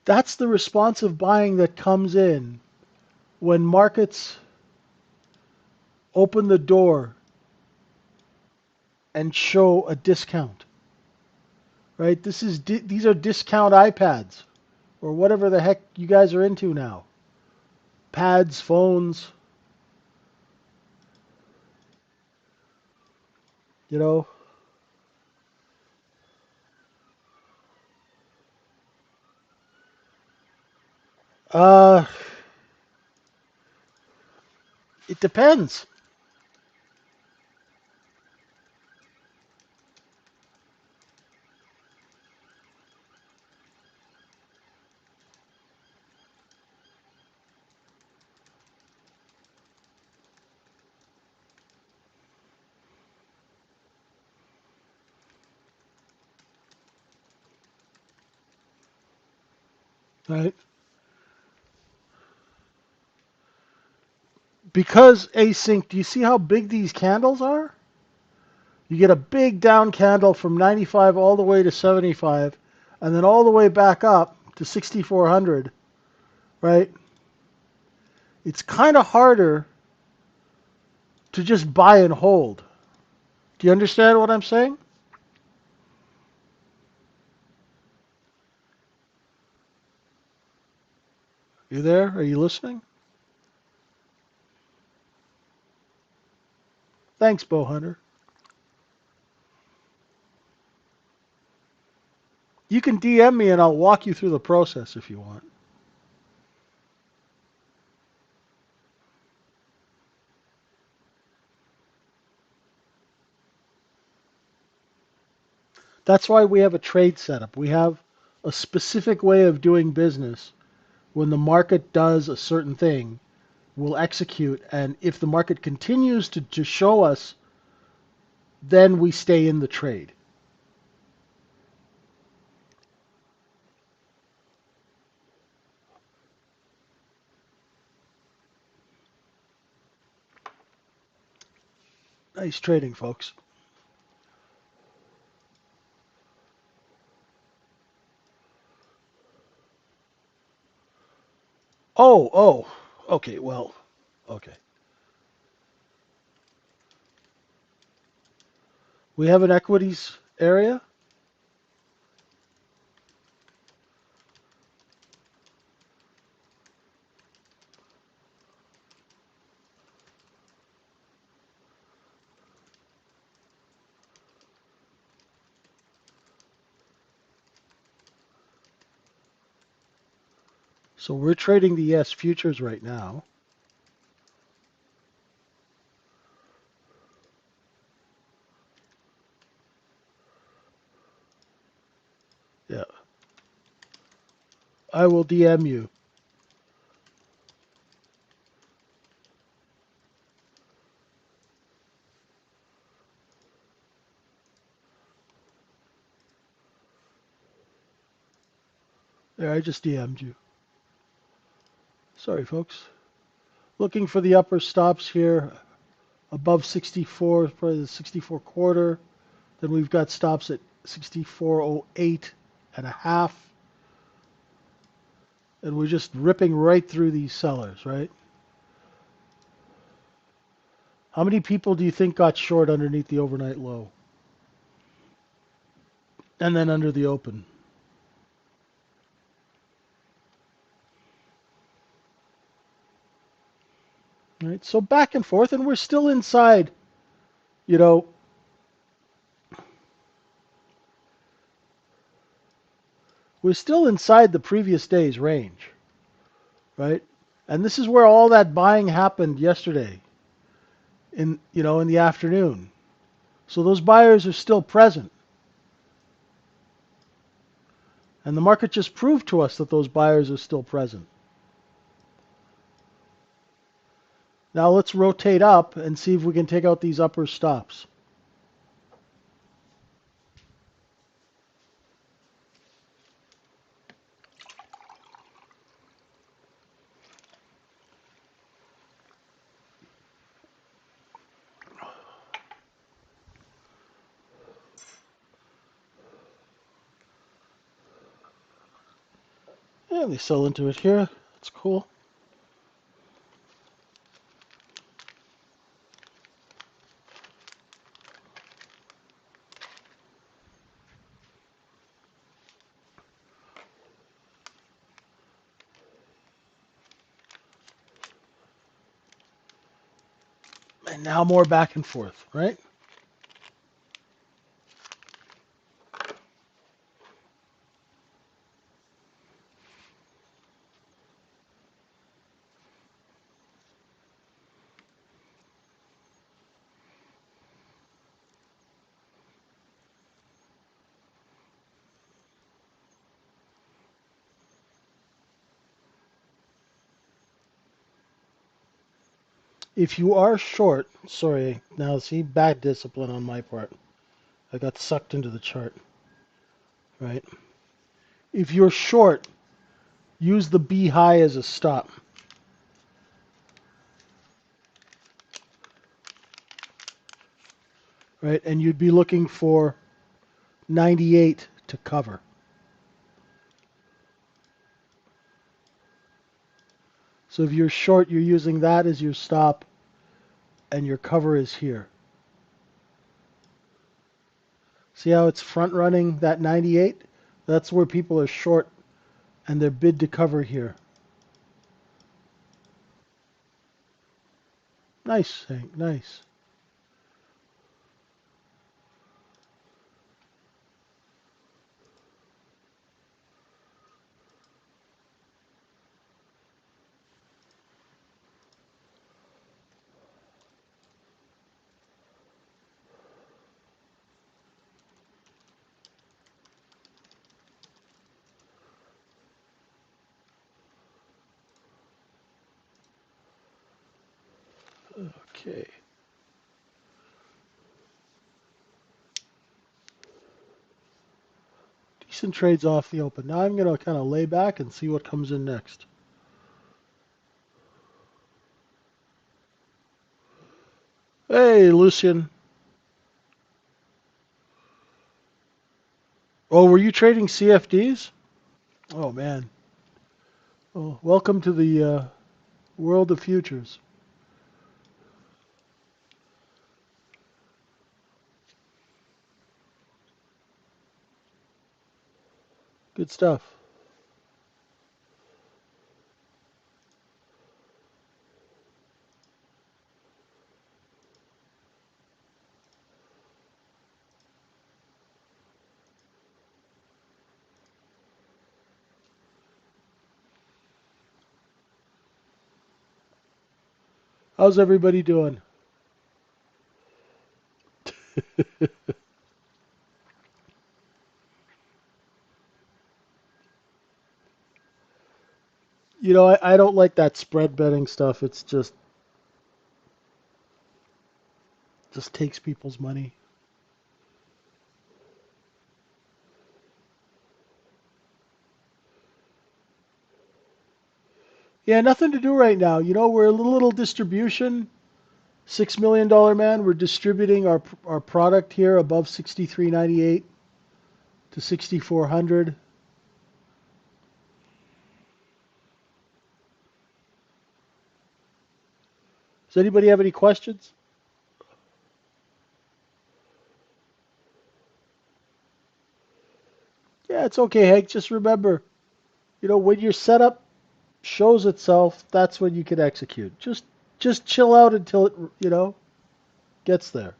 That's the responsive buying that comes in when markets open the door and show a discount. Right? These are discount iPads or whatever the heck you guys are into now. Pads, phones, you know. Uh, it depends. right? Because async, do you see how big these candles are? You get a big down candle from 95 all the way to 75, and then all the way back up to 6,400, right? It's kind of harder to just buy and hold. Do you understand what I'm saying? You there? Are you listening? Thanks, Bow Hunter. You can DM me and I'll walk you through the process if you want. That's why we have a trade setup. We have a specific way of doing business. When the market does a certain thing, we'll execute. And if the market continues to show us, then we stay in the trade. Nice trading, folks. Oh. Okay, well, okay. We have an equities area. So we're trading the ES futures right now. Yeah. I will DM you. There, I just DM'd you. Sorry, folks. Looking for the upper stops here above 64, probably the 64 quarter. Then we've got stops at 64.08 and a half. And we're just ripping right through these sellers, right? How many people do you think got short underneath the overnight low? And then under the open? Right? So back and forth, and we're still inside, you know, we're still inside the previous day's range, right? And this is where all that buying happened yesterday in the afternoon. So those buyers are still present. And the market just proved to us that those buyers are still present. Now let's rotate up and see if we can take out these upper stops. Yeah, they sell into it here. That's cool. And now more back and forth, right? If you are short, sorry, now see, bad discipline on my part. I got sucked into the chart, right? If you're short, use the B high as a stop, right? And you'd be looking for 98 to cover. So if you're short, you're using that as your stop, and your cover is here. See how it's front running that 98? That's where people are short and they're bid to cover here. Nice, Hank, nice. Okay. Decent trades off the open. Now I'm going to kind of lay back and see what comes in next. Hey, Lucian. Oh, were you trading CFDs? Oh, man. Oh, welcome to the world of futures. Good stuff. How's everybody doing? I don't like that spread betting stuff. It's just takes people's money. Yeah, nothing to do right now. We're a little distribution. $6 million man. We're distributing our product here above 63.98 to 6400. Does anybody have any questions? Yeah, it's okay, Hank. Just remember, when your setup shows itself, that's when you can execute. Just chill out until it gets there.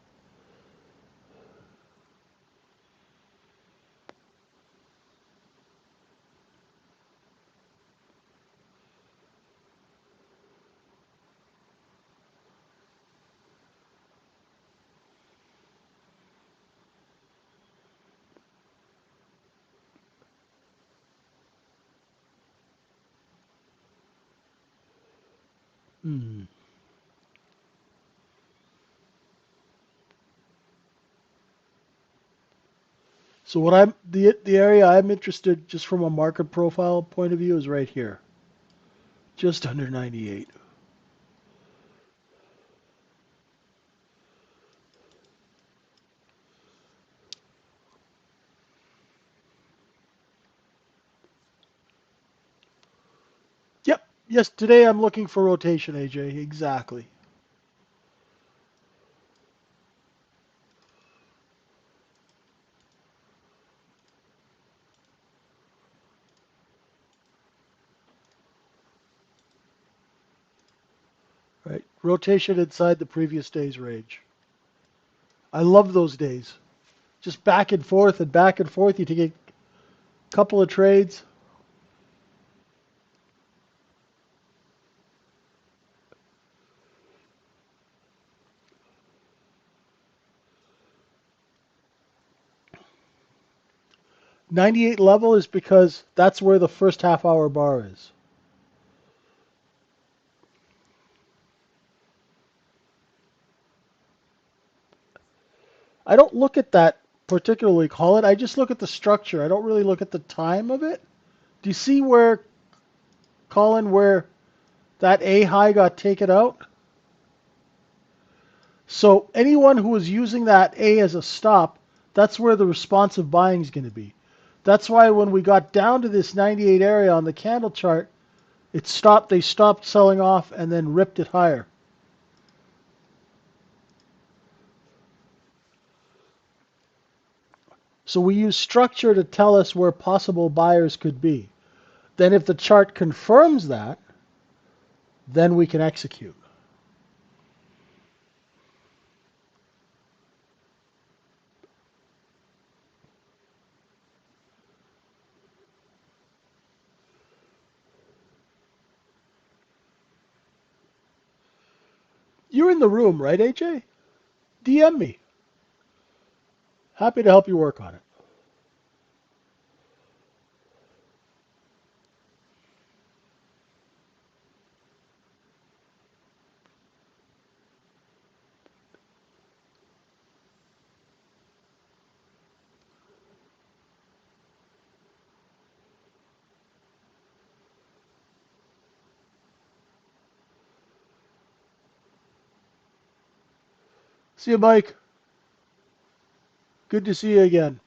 Hmm. So what the area I'm interested just from a market profile point of view is right here, just under 98. Yep. Yes, today I'm looking for rotation, AJ. Exactly. Right. Rotation inside the previous day's range. I love those days. Just back and forth and back and forth. You take a couple of trades. 98 level is because that's where the first half hour bar is. I don't look at that particularly, Colin. I just look at the structure. I don't really look at the time of it. Do you see where Colin, where that A high got taken out? So anyone who is using that A as a stop, that's where the responsive buying is going to be. That's why when we got down to this 98 area on the candle chart, it stopped. They stopped selling off and then ripped it higher. So we use structure to tell us where possible buyers could be. Then if the chart confirms that, then we can execute. You're in the room, right, AJ? DM me. Happy to help you work on it. See you, Mike. Good to see you again.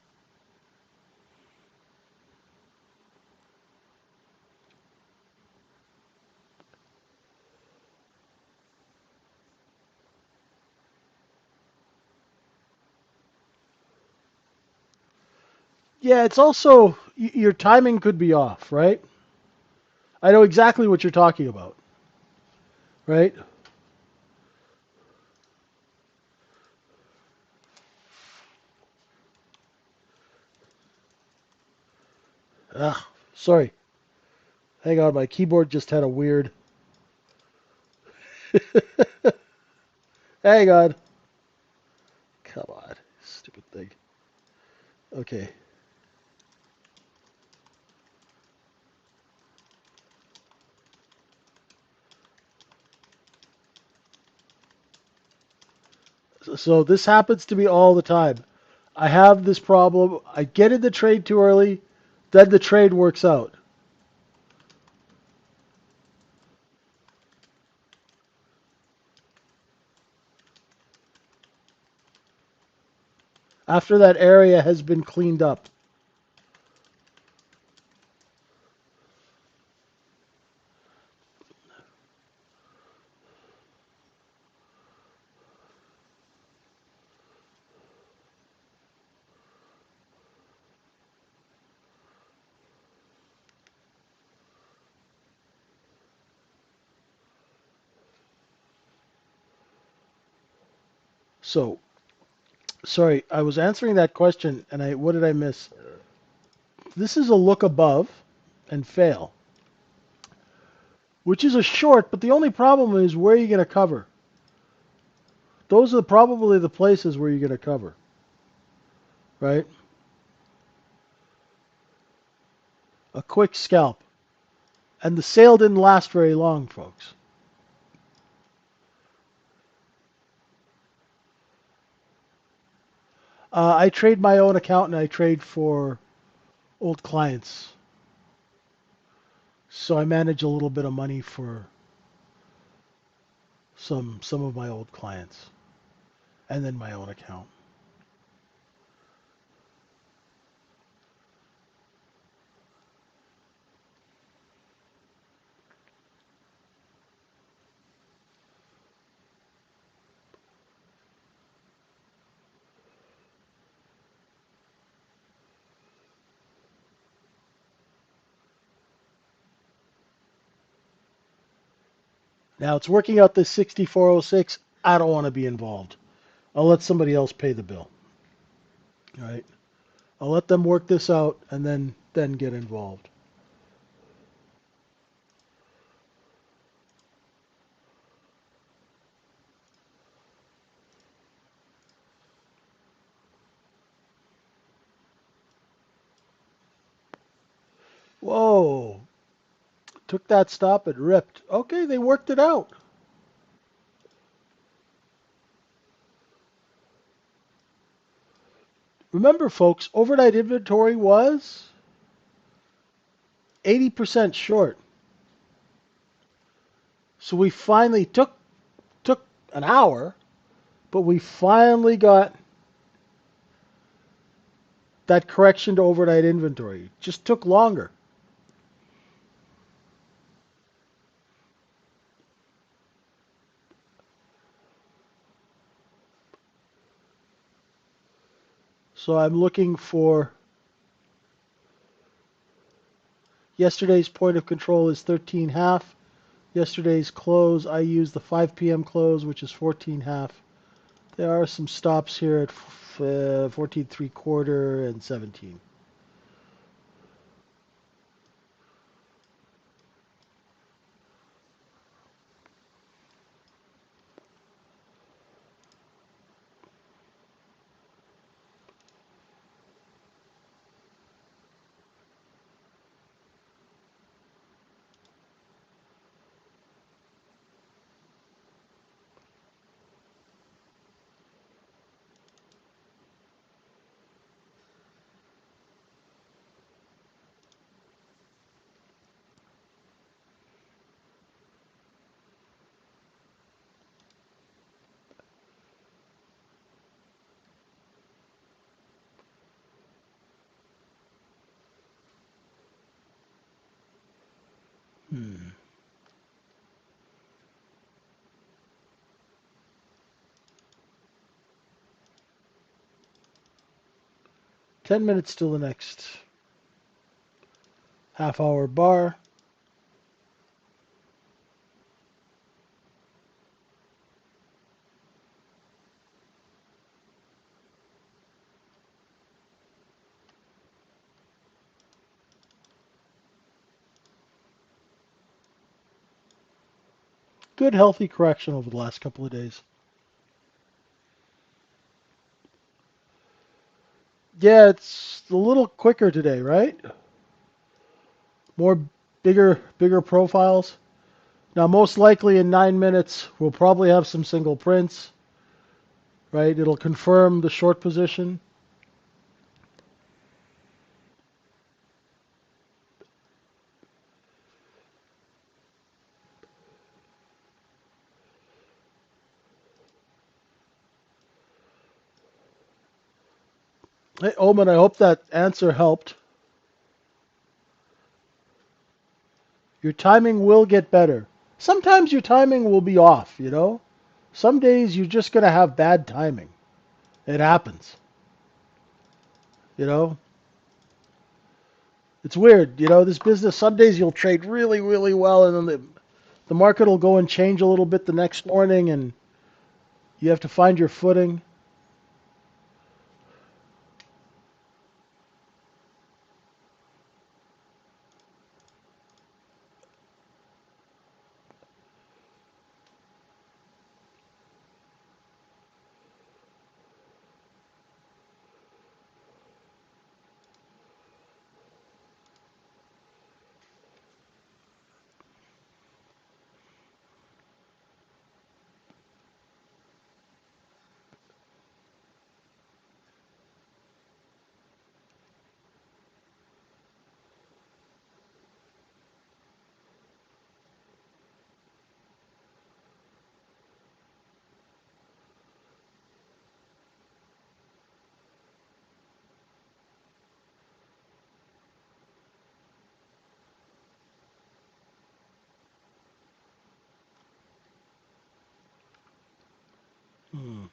Yeah, it's also your timing could be off, right? I know exactly what you're talking about, right? Ugh, sorry. Hang on, my keyboard just had a weird. Hang on. Come on, stupid thing. Okay. So this happens to me all the time. I have this problem. I get in the trade too early, then the trade works out. After that area has been cleaned up. So, sorry, I was answering that question and I what did I miss? This is a look above and fail, which is a short, but the only problem is where you're going to cover. Those are probably the places where you're going to cover, right? A quick scalp. And the sale didn't last very long, folks. I trade my own account and I trade for old clients. So I manage a little bit of money for some of my old clients and then my own account. Now it's working out this 6406. I don't want to be involved. I'll let somebody else pay the bill. All right. I'll let them work this out and then get involved. Whoa. Took that stop, it ripped. Okay, they worked it out. Remember, folks, overnight inventory was 80% short. So we finally took an hour, but we finally got that correction to overnight inventory. It just took longer. So I'm looking for yesterday's point of control is 13 half. Yesterday's close, I used the 5 p.m. close, which is 14 half. There are some stops here at 14 3 quarter and 17. Hmm. 10 minutes till the next half hour bar. Good healthy correction over the last couple of days. Yeah, it's a little quicker today, right? More bigger profiles. Now, most likely in 9 minutes, we'll probably have some single prints, right? It'll confirm the short position. Hey, Omen, I hope that answer helped. Your timing will get better. Sometimes your timing will be off, you know? Some days you're just going to have bad timing. It happens, you know? It's weird, you know, this business, some days you'll trade really, really well, and then the market will go and change a little bit the next morning, and you have to find your footing. Hmm.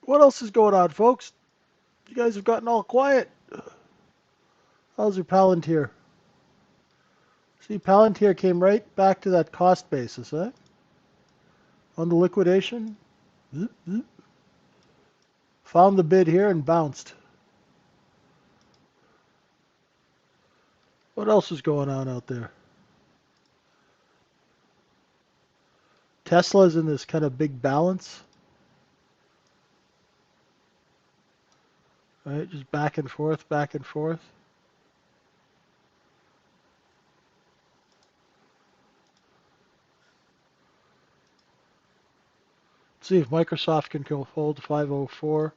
What else is going on, folks? You guys have gotten all quiet. How's your Palantir? See, Palantir came right back to that cost basis, eh? On the liquidation. Zoop, zoop. Found the bid here and bounced. What else is going on out there? Tesla's in this kind of big balance, right? Just back and forth, back and forth. See if Microsoft can hold 504.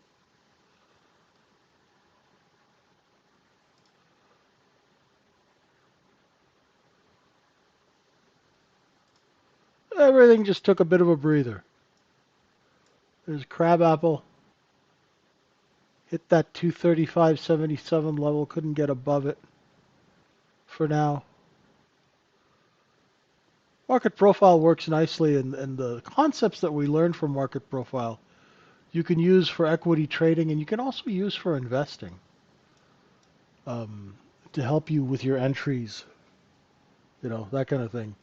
everything just took a bit of a breather. There's crabapple. Hit that 235.77 level. Couldn't get above it for now. Market profile works nicely, and the concepts that we learned from market profile you can use for equity trading, and you can also use for investing um, to help you with your entries, that kind of thing.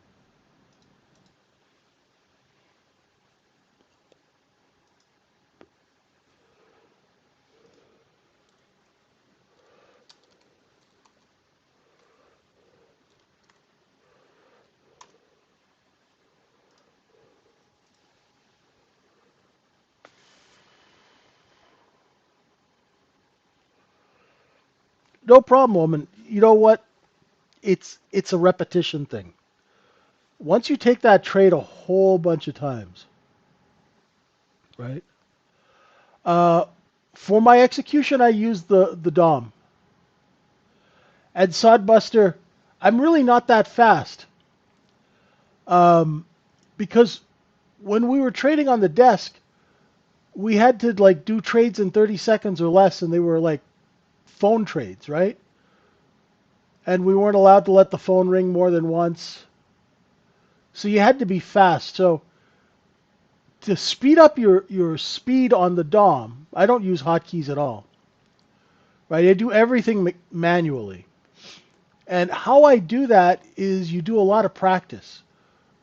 No problem, woman. You know what? It's a repetition thing. Once you take that trade a whole bunch of times, right? Uh, for my execution, I use the DOM. And Sodbuster, I'm really not that fast. Because when we were trading on the desk, we had to like do trades in 30 seconds or less, and they were like phone trades, right? And we weren't allowed to let the phone ring more than once. So you had to be fast. So to speed up your speed on the DOM, I don't use hotkeys at all. Right? I do everything manually. And how I do that is you do a lot of practice.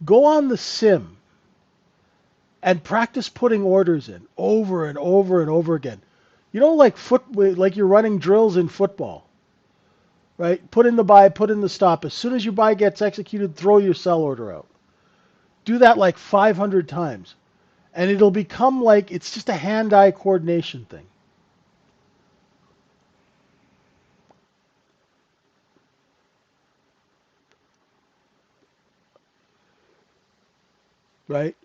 Go on the sim and practice putting orders in over and over and over again. Like you're running drills in football, right? Put in the buy, put in the stop. As soon as your buy gets executed, throw your sell order out. Do that like 500 times, and it'll become like it's just a hand-eye coordination thing, right?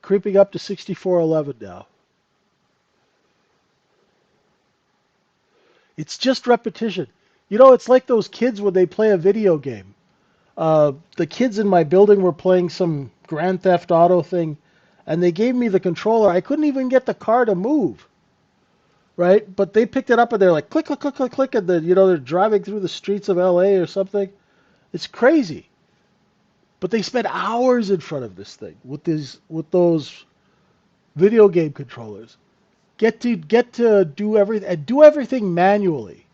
Creeping up to 64.11 now. It's just repetition. It's like those kids when they play a video game. The kids in my building were playing some Grand Theft Auto thing, and they gave me the controller. I couldn't even get the car to move, right? But they picked it up and they're like click, click, click, click, click, and then they're driving through the streets of LA or something. It's crazy. But they spent hours in front of this thing with those video game controllers. Get to do everything manually.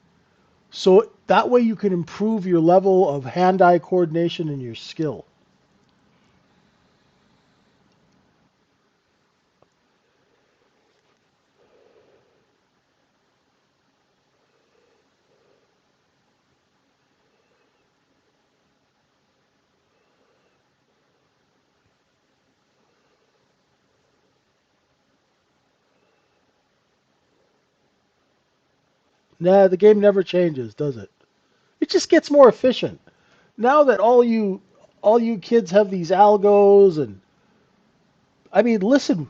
So that way you can improve your level of hand-eye coordination and your skill. Nah, the game never changes, does it? It just gets more efficient. Now that all you kids have these algos, and I mean, listen,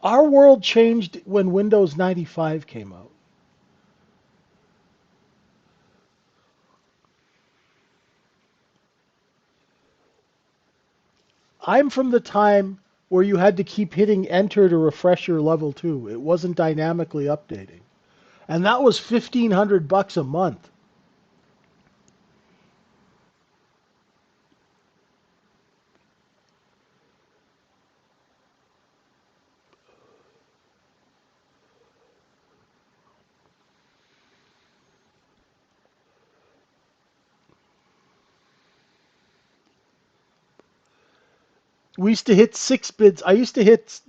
our world changed when Windows 95 came out. I'm from the time where you had to keep hitting enter to refresh your level 2. It wasn't dynamically updating. And that was $1,500 a month. We used to hit 6 bids. I used to hit,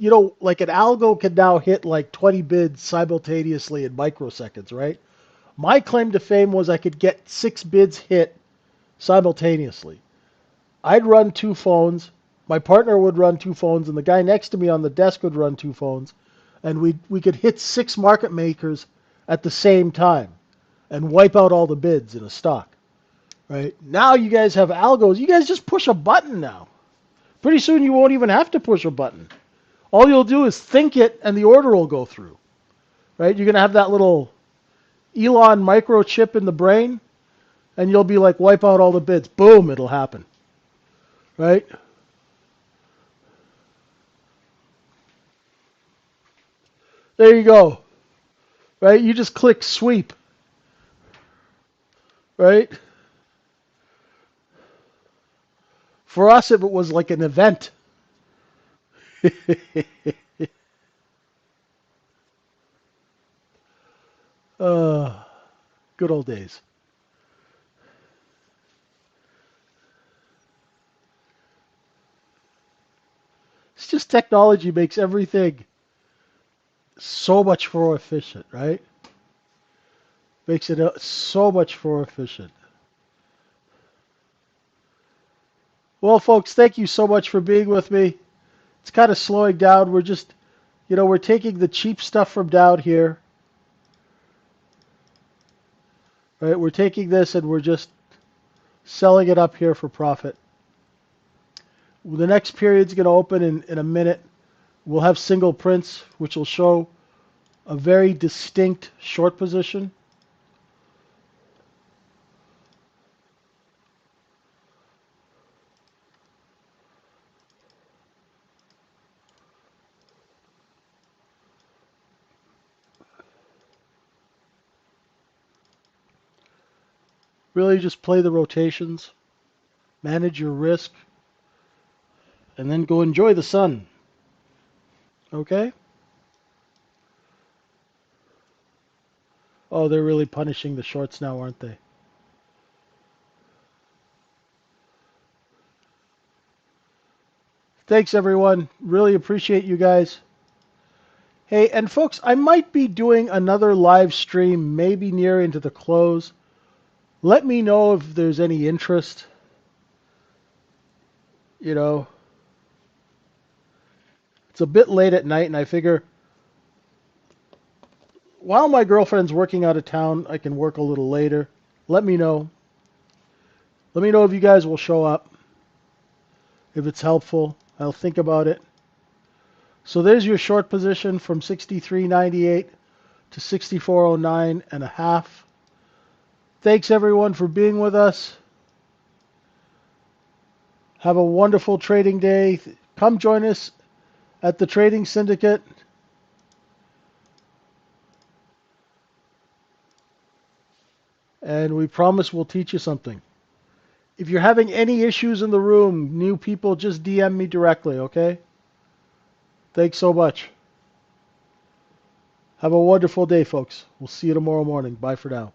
like an algo can now hit like 20 bids simultaneously in microseconds, right? My claim to fame was I could get 6 bids hit simultaneously. I'd run two phones, my partner would run two phones, and the guy next to me on the desk would run two phones, and we could hit 6 market makers at the same time and wipe out all the bids in a stock. Right? Now you guys have algos. You guys just push a button now. Pretty soon you won't even have to push a button. All you'll do is think it and the order will go through. Right? You're going to have that little Elon microchip in the brain. And you'll be like, wipe out all the bids. Boom, it'll happen. Right? There you go. Right? You just click sweep. Right? For us, if it was like an event. uh, good old days. It's just technology makes everything so much more efficient, right? Makes it so much more efficient. Well, folks, thank you so much for being with me. It's kind of slowing down. We're just, we're taking the cheap stuff from down here, right? We're taking this and we're just selling it up here for profit. The next period's going to open in a minute. We'll have single prints, which will show a very distinct short position. Really just play the rotations, manage your risk, and then go enjoy the sun. Okay? Oh, they're really punishing the shorts now, aren't they? Thanks, everyone. Really appreciate you guys. Hey, and folks, I might be doing another live stream maybe near into the close. Let me know if there's any interest. You know, it's a bit late at night, and I figure while my girlfriend's working out of town, I can work a little later. Let me know. Let me know if you guys will show up. If it's helpful, I'll think about it. So there's your short position from 63.98 to 64.09 and a half. Thanks everyone for being with us. Have a wonderful trading day. Come join us at the Trading Syndicate. And we promise we'll teach you something. If you're having any issues in the room, new people, just DM me directly, okay? Thanks so much. Have a wonderful day, folks. We'll see you tomorrow morning. Bye for now.